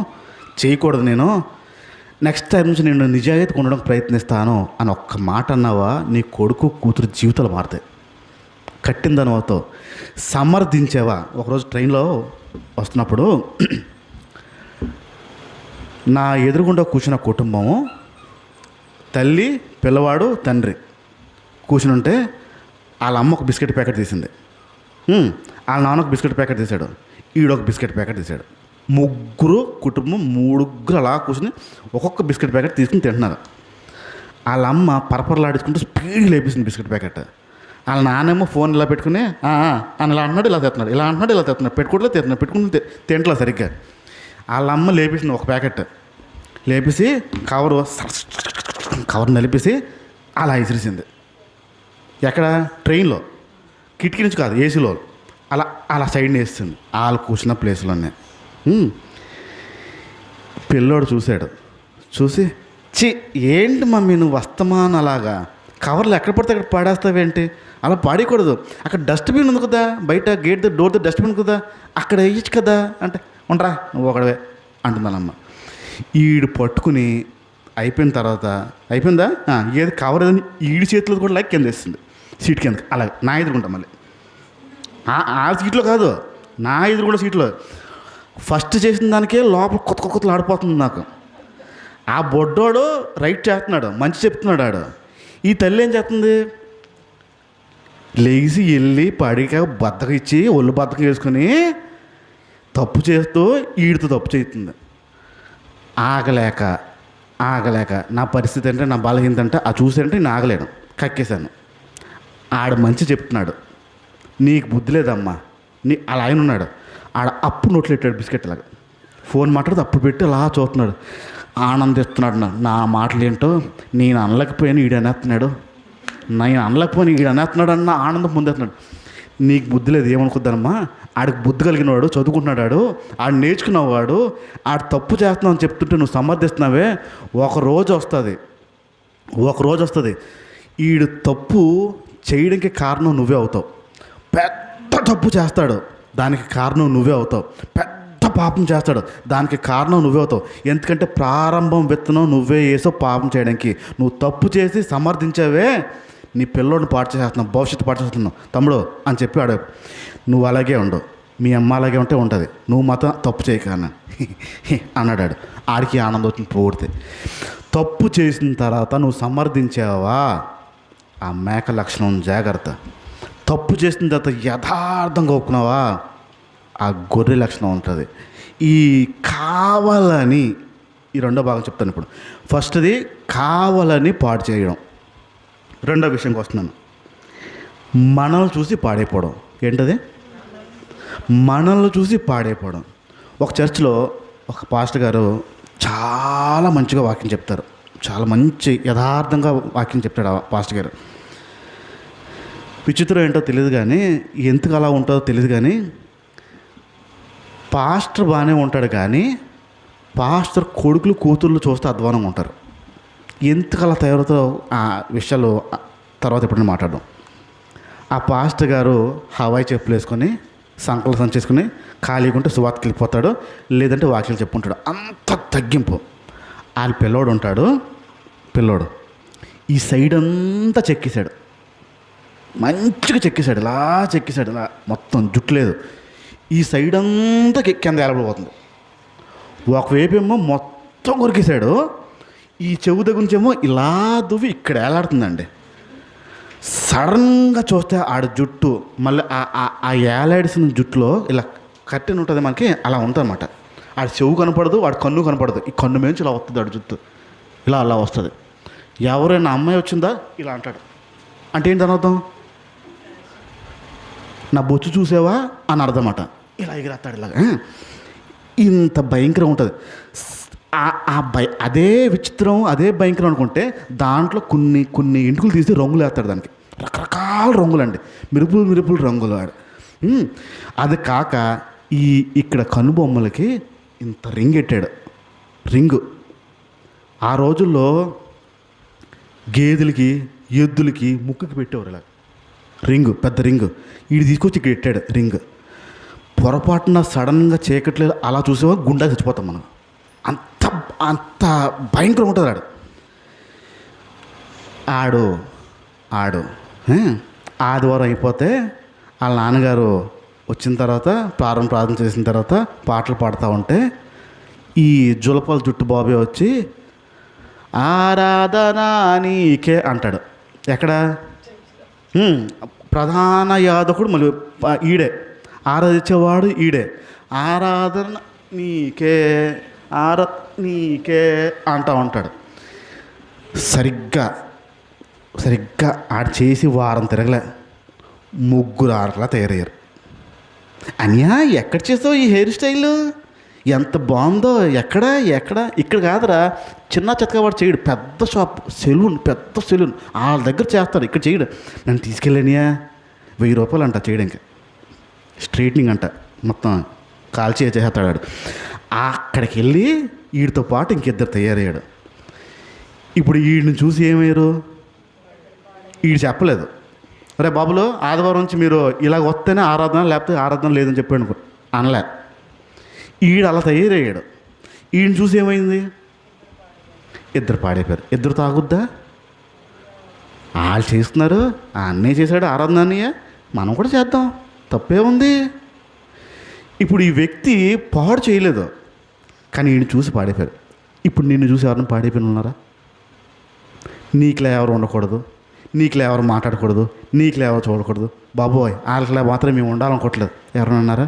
చేయకూడదు, నేను నెక్స్ట్ టైం నుంచి నేను నిజాయితీగా ఉండడానికి ప్రయత్నిస్తాను అని ఒక్క మాట అన్నావా, నీ కొడుకు కూతురు జీవితాలు మారుతాయి. కట్టిందనవతో సమర్థించేవా. ఒకరోజు ట్రైన్లో వస్తున్నప్పుడు నా ఎదురుగుండా కూర్చున్న కుటుంబము, తల్లి, పిల్లవాడు, తండ్రి కూర్చుని ఉంటే వాళ్ళ అమ్మ ఒక బిస్కెట్ ప్యాకెట్ తీసింది, వాళ్ళ నాన్న ఒక బిస్కెట్ ప్యాకెట్ తీశాడు, ఈడొక బిస్కెట్ ప్యాకెట్ తీశాడు. కుటుంబం మూడుగురు అలా కూర్చుని ఒక్కొక్క బిస్కెట్ ప్యాకెట్ తీసుకుని తింటున్నారు. వాళ్ళ అమ్మ పరపరలాడించుకుంటూ స్పీడ్గా లేపేసింది బిస్కెట్ ప్యాకెట్. వాళ్ళ నాన్నేమో ఫోన్ ఇలా పెట్టుకుని అని ఇలా అంటున్నాడు, ఇలా తెస్తున్నాడు, పెట్టుకుంటూ తింటలా సరిగ్గా. వాళ్ళ అమ్మ లేపేసింది ఒక ప్యాకెట్, లేపేసి కవర్ నలిపేసి అలా విసిరిసింది. ఎక్కడ? ట్రైన్లో, కిటికీ నుంచి కాదు, ఏసీలో అలా సైడ్ని వేస్తుంది, వాళ్ళు కూర్చున్న ప్లేస్లోనే. పిల్లోడు చూసి ఏంటి మమ్మీ నువ్వు వస్తమాన్ అలాగా కవర్లు ఎక్కడ పడితే అక్కడ పాడేస్తావేంటి, అలా పాడేయకూడదు, అక్కడ డస్ట్బిన్ ఉంది కదా, బయట గేట్ డోర్ డస్ట్బిన్ కదా, అక్కడ వేయచ్చు కదా అంటే, ఉండరా నువ్వు ఒకడవే అంటుందన్నమ్మ. ఈడు పట్టుకుని అయిపోయిందా ఏది కవర్ ఏదని ఈడి చేతిలో కూడా లైక్ కింద వేస్తుంది, సీట్ కింద. అలాగే నా ఎదురుకుంటా, మళ్ళీ ఆ సీట్లో కాదు, నా ఎదురుకుండా సీట్లో. ఫస్ట్ చేసిన దానికే లోపల కొత్తలు ఆడిపోతుంది నాకు. ఆ బొడ్డోడు రైట్ చేస్తున్నాడు, మంచి చెప్తున్నాడు ఆడు. ఈ తల్లి ఏం చేస్తుంది? లేచి వెళ్ళి పడిక బద్దకం ఇచ్చి ఒళ్ళు బద్దకం వేసుకొని తప్పు చేస్తూ ఈడితో తప్పు చేస్తుంది. ఆగలేక నా పరిస్థితి అంటే, నా బలహీనత అంటే ఆ చూసారంటే నేను ఆగలేను, కక్కేశాను. ఆడ మంచి చెప్తున్నాడు, నీకు బుద్ధి లేదమ్మా, అలా ఆయన ఉన్నాడు. ఆడ అప్పుడు నోట్లు పెట్టాడు బిస్కెట్ లాగా. ఫోన్ మాట్లాడితే అప్పుడు పెట్టి అలా చూస్తున్నాడు, ఆనందిస్తున్నాడు. నా మాటలు ఏంటో, నేను అనలేకపోయాను ఈడు అనేస్తున్నాడు, నేను అనలేకపోయినా ఈడు అనేస్తున్నాడు అన్న ఆనందం పొందేస్తున్నాడు. నీకు బుద్ధి లేదు, ఏమనుకుందానమ్మా, ఆడికి బుద్ధి కలిగిన వాడు, చదువుకుంటున్నాడు, ఆడు నేర్చుకున్నవాడు, ఆడు తప్పు చేస్తున్నావు అని చెప్తుంటే నువ్వు సమర్థిస్తున్నావే. ఒకరోజు వస్తుంది ఈడు తప్పు చేయడానికి కారణం నువ్వే అవుతావు. పెద్ద తప్పు చేస్తాడు, దానికి కారణం నువ్వే అవుతావు. పెద్ద పాపం చేస్తాడు, దానికి కారణం నువ్వే అవుతావు. ఎందుకంటే ప్రారంభం విత్తనం నువ్వే వేసావు పాపం చేయడానికి. నువ్వు తప్పు చేసి సమర్థించావే, నీ పిల్లోడిని పాటు చేస్తున్నావు, భవిష్యత్తు పాటు చేస్తున్నావు తమ్ముడు అని చెప్పి ఆడ. నువ్వు అలాగే ఉండు, మీ అమ్మ అలాగే ఉంటే ఉంటుంది, నువ్వు మాత్రం తప్పు చేయక అన్నాడు. ఆడికి ఆనందం వచ్చింది పోడితే. తప్పు చేసిన తర్వాత నువ్వు సమర్థించావా, ఆ మేక లక్షణం జాగ్రత్త. తప్పు చేసిన తర్వాత యథార్థంగా ఒప్పుకున్నావా, ఆ గొర్రె లక్షణం ఉంటుంది. ఈ కావాలని, ఈ రెండో భాగం చెప్తాను ఇప్పుడు. ఫస్ట్ది కావాలని పాడు చేయడం. రెండో విషయంకి వస్తున్నాను, మనల్ని చూసి పాడైపోవడం. ఏంటది? మనల్ని చూసి పాడైపోవడం. ఒక చర్చ్లో ఒక పాస్టర్ గారు చాలా మంచిగా వాక్యం చెప్తారు, చాలా మంచి యథార్థంగా వాక్యం చెప్తాడు ఆ పాస్టర్ గారు. విచిత్రం ఏంటో తెలియదు కానీ, ఎందుకు అలా ఉంటుందో తెలియదు కానీ, పాస్టర్ బాగానే ఉంటాడు కానీ పాస్టర్ కొడుకులు కూతుర్లు చూస్తే అధ్వానంగా ఉంటారు. ఎందుకు అలా తయారవుతో ఆ విషయాలు తర్వాత ఎప్పుడైనా మాట్లాడడం. ఆ పాస్టర్ గారు హవాయి చెప్పులు వేసుకొని సంకలు సంచేసుకుని ఖాళీగా ఉంటే సువార్తకి వెళ్ళిపోతాడు, లేదంటే వాక్యాలు చెప్పుకుంటాడు. అంత తగ్గింపు. ఆయన పిల్లోడు ఉంటాడు, పిల్లోడు ఈ సైడ్ అంతా చెక్కేశాడు, మంచిగా చెక్కేశాడు, ఇలా చెక్కేశాడు, ఇలా మొత్తం జుట్టు లేదు, ఈ సైడ్ అంతా కింద ఏలబడిపోతుంది. ఒకవైపు ఏమో మొత్తం కొరికేశాడు, ఈ చెవు దగ్గర నుంచేమో ఇలా దువ్వి ఇక్కడ ఏలాడుతుందండి. సడన్గా చూస్తే ఆడ జుట్టు మళ్ళీ ఆ ఏలాడిసిన జుట్టులో ఇలా కట్టెని ఉంటుంది మనకి, అలా ఉంటుంది అన్నమాట. ఆడ చెవు కనపడదు, వాడి కన్ను కనపడదు, ఈ కన్ను మేంచి ఇలా వస్తుంది ఆడ జుట్టు, ఇలా అలా వస్తుంది. ఎవరైనా అమ్మాయి వచ్చిందా ఇలా అంటాడు. అంటే ఏంటి అర్థం? నా బొచ్చు చూసావా అని అర్థం అన్నమాట. ఇలా ఎగిరేస్తాడు ఇలాగా. ఇంత భయంకరం ఉంటుంది. అదే విచిత్రం, అదే భయంకరం అనుకుంటే దాంట్లో కొన్ని ఎంటుకలు తీసి రంగులు వేస్తాడు దానికి, రకరకాల రంగులండి, మిరుపులు రంగులు ఆడు. అది కాక ఇక్కడ కనుబొమ్మలకి ఇంత రింగ్ ఎట్టాడు. రింగు ఆ రోజుల్లో గేదెలకి ఎద్దులకి ముక్కుకి పెట్టేవారు ఇలా రింగు, పెద్ద రింగు. వీడు తీసుకొచ్చి ఇక్కడ ఎట్టాడు రింగ్. పొరపాటున సడన్గా చీకట్లేదు అలా చూసేవా గుండా చచ్చిపోతాం మనం. అంత భయంకరంగా ఉంటుంది ఆడు ఆదివారం అయిపోతే వాళ్ళ నాన్నగారు వచ్చిన తర్వాత ప్రార్థన చేసిన తర్వాత పాటలు పాడుతూ ఉంటే ఈ జులపాల జుట్టు బాబే వచ్చి ఆరాధన నీకే అంటాడు. ఎక్కడ? ప్రధాన యాదకుడు మళ్ళీ ఈడే, ఆరాధించేవాడు ఈడే. ఆరాధన నీకే అంటూ ఉంటాడు. సరిగ్గా ఆడ చేసి వారం తిరగలే, 3-6 తయారయ్యారు. అన్యా ఎక్కడ చేస్తావు ఈ హెయిర్ స్టైల్, ఎంత బాగుందో, ఎక్కడ ఇక్కడ కాదురా, చిన్న చెత్తగా చేయడు, పెద్ద షాప్ సెలూన్, పెద్ద సెలూన్ వాళ్ళ దగ్గర చేస్తాడు, ఇక్కడ చేయడు. నన్ను తీసుకెళ్ళానియా, 1000 రూపాయలు అంట చేయడానికి, స్ట్రైట్నింగ్ అంట, మొత్తం కాల్చి చేస్తాడు. అక్కడికి వెళ్ళి వీడితో పాటు ఇంకిద్దరు తయారయ్యాడు. ఇప్పుడు వీడిని చూసి ఏమయ్యారు, వీడు చెప్పలేదు, రే బాబులో ఆదివారం నుంచి మీరు ఇలాగ వస్తేనే ఆరాధన, లేకపోతే ఆరాధన లేదని చెప్పాడు అనలే. ఈడు అలా తయారయ్యాడు. ఈయన చూసి ఏమైంది, ఇద్దరు పాడైపోయారు. ఇద్దరు తాగుద్దా, వాళ్ళు చేస్తున్నారు, అన్నీ చేశాడు ఆరాధన అన్నయ్య, మనం కూడా చేద్దాం, తప్పే ఉంది. ఇప్పుడు ఈ వ్యక్తి పాడు చేయలేదు, కానీ ఈయన చూసి పాడైపోయారు. ఇప్పుడు నిన్ను చూసి ఎవరైనా పాడైపోయిన ఉన్నారా? నీకులా ఎవరు ఉండకూడదు, నీకులా ఎవరు మాట్లాడకూడదు, నీకులా ఎవరు చూడకూడదు, బాబోయ్ వాళ్ళకిలా మాత్రం మేము ఉండాలనుకోవట్లేదు ఎవరైనా అన్నారా?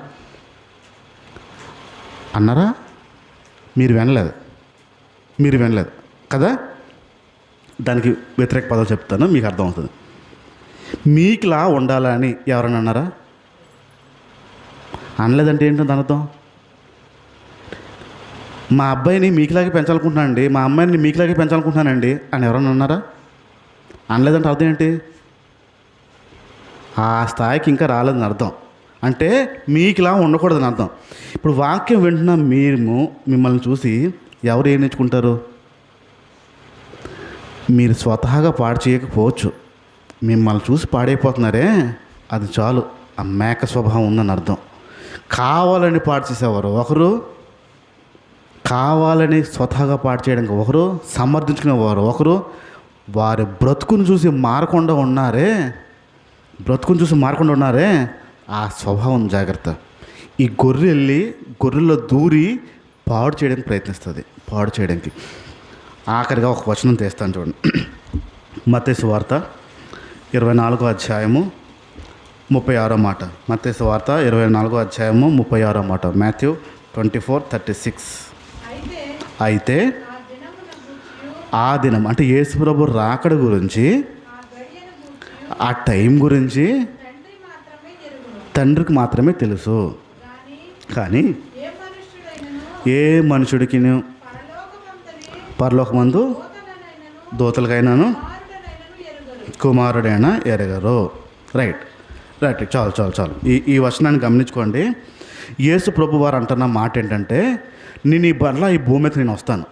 అన్నారా? మీరు వినలేదు కదా? దానికి వ్యతిరేక పదాలు చెప్తాను, మీకు అర్థమవుతుంది. మీకులా ఉండాలని ఎవరైనా అన్నారా? అనలేదంటే ఏంటో దాని అర్థం? మా అబ్బాయిని మీకులాగే పెంచాలనుకుంటున్నానండి, మా అమ్మాయిని మీకులాగే పెంచాలనుకుంటున్నానండి అని ఎవరైనా అన్నారా? అనలేదంటే అర్థం ఏంటి? ఆ స్థాయికి ఇంకా రాలేదని అర్థం. అంటే మీకులా ఉండకూడదని అర్థం. ఇప్పుడు వాక్యం వింటున్న మిమ్మల్ని చూసి ఎవరు ఏం నేర్చుకుంటారు? మీరు స్వతహాగా పాడు చేయకపోవచ్చు, మిమ్మల్ని చూసి పాడైపోతున్నారే అది చాలు, ఆ మేక స్వభావం ఉందని అర్థం. కావాలని పాడు చేసేవారు ఒకరు, కావాలని స్వతహాగా పాడు చేయడానికి ఒకరు, సమర్థించుకునేవారు ఒకరు. వారి బ్రతుకును చూసి మారకుండా ఉన్నారే ఆ స్వభావం జాగ్రత్త. ఈ గొర్రెల్లో దూరి పాడు చేయడానికి ప్రయత్నిస్తుంది. పాడు చేయడానికి ఆఖరిగా ఒక వచనం తెస్తాను చూడండి. మత్తయి సువార్త 24వ అధ్యాయము 36వ మాట. మత్తయి సువార్త 24వ అధ్యాయము 36వ మాట. మాథ్యూ 24:36. అయితే ఆ దినం అంటే యేసు ప్రభు రాకడ గురించి, ఆ టైం గురించి తండ్రికి మాత్రమే తెలుసు. కానీ ఏ మనుషుడికి పరలోకమందు దూతలకైనాను కుమారుడైనా ఎరగరు. రైట్. చాలు. ఈ వచనాన్ని గమనించుకోండి. యేసు ప్రభు వారు అంటున్న మాట ఏంటంటే, నేను ఈ భూమి మీదకి నేను వస్తాను,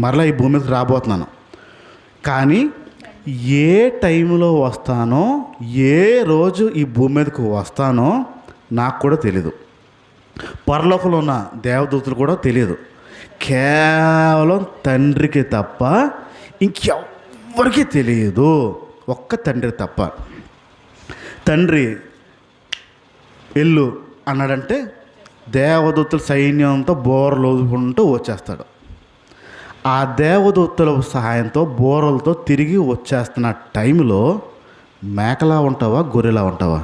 మరలా ఈ భూమి మీదకి రాబోతున్నాను, కానీ ఏ టైంలో వస్తానో, ఏ రోజు ఈ భూమి మీదకు వస్తానో నాకు కూడా తెలీదు, పరలోకంలో ఉన్న దేవదూతలు కూడా తెలియదు. కేవలం తండ్రికి తప్ప ఇంకెవ్వరికీ తెలియదు, ఒక్క తండ్రి తప్ప. తండ్రి వెళ్ళు అన్నాడంటే దేవదూతల సైన్యంతో బోరలోదుకుంటూ వచ్చేస్తాడు. ఆ దేవదూతల సహాయంతో బోరలతో తిరిగి వచ్చేస్తున్న టైంలో మేకలా ఉంటావా, గొర్రెలా ఉంటావా?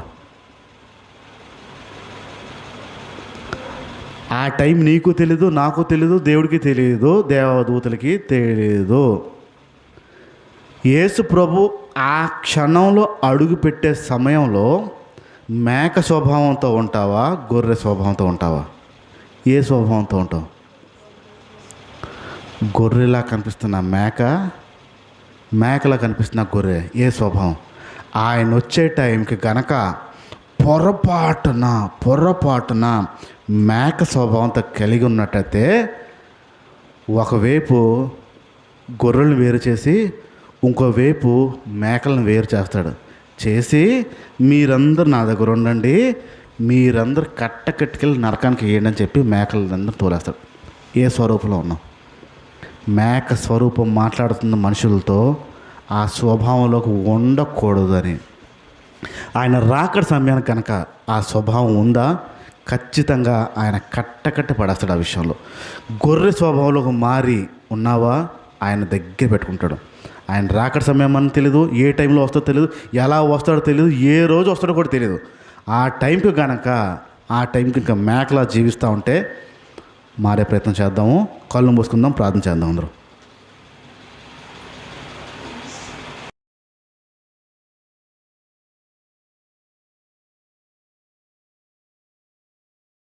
ఆ టైం నీకు తెలీదు, నాకు తెలీదు, దేవుడికి తెలియదు, దేవదూతలకి తెలియదు. యేసు ప్రభు ఆ క్షణంలో అడుగు పెట్టే సమయంలో మేక స్వభావంతో ఉంటావా, గొర్రె స్వభావంతో ఉంటావా? ఏ స్వభావంతో ఉంటావు? గొర్రెలా కనిపిస్తున్న మేకలా కనిపిస్తున్న గొర్రె ఏ స్వభావం? ఆయన వచ్చే టైంకి గనక పొరపాటున మేక స్వభావంతో కలిగి ఉన్నట్టయితే, ఒకవైపు గొర్రెలను వేరు చేసి ఇంకోవైపు మేకలను వేరు చేసి మీరందరూ నా దగ్గర ఉండండి, మీరందరూ కట్టకెట్టుకెళ్ళి నరకానికి వేయండి అని చెప్పి మేకలందరూ తోలేస్తాడు. ఏ స్వరూపంలో ఉన్నాం? మేక స్వరూపం మాట్లాడుతున్న మనుషులతో ఆ స్వభావంలోకి ఉండకూడదని. ఆయన రాకడ సమయానికి కనుక ఆ స్వభావం ఉందా, ఖచ్చితంగా ఆయన కట్టకట్ట పడేస్తాడు ఆ విషయంలో. గొర్రె స్వభావంలోకి మారి ఉన్నావా, ఆయన దగ్గర పెట్టుకుంటాడు. ఆయన రాకడ సమయం అని తెలియదు, ఏ టైంలో వస్తాడో తెలియదు, ఎలా వస్తాడో తెలియదు, ఏ రోజు వస్తాడో కూడా తెలియదు. ఆ టైంకి ఇంకా మేకలా జీవిస్తూ ఉంటే మారే ప్రయత్నం చేద్దాము. కళ్ళు మూసుకుందాం, ప్రార్థన చేద్దాం అందరూ.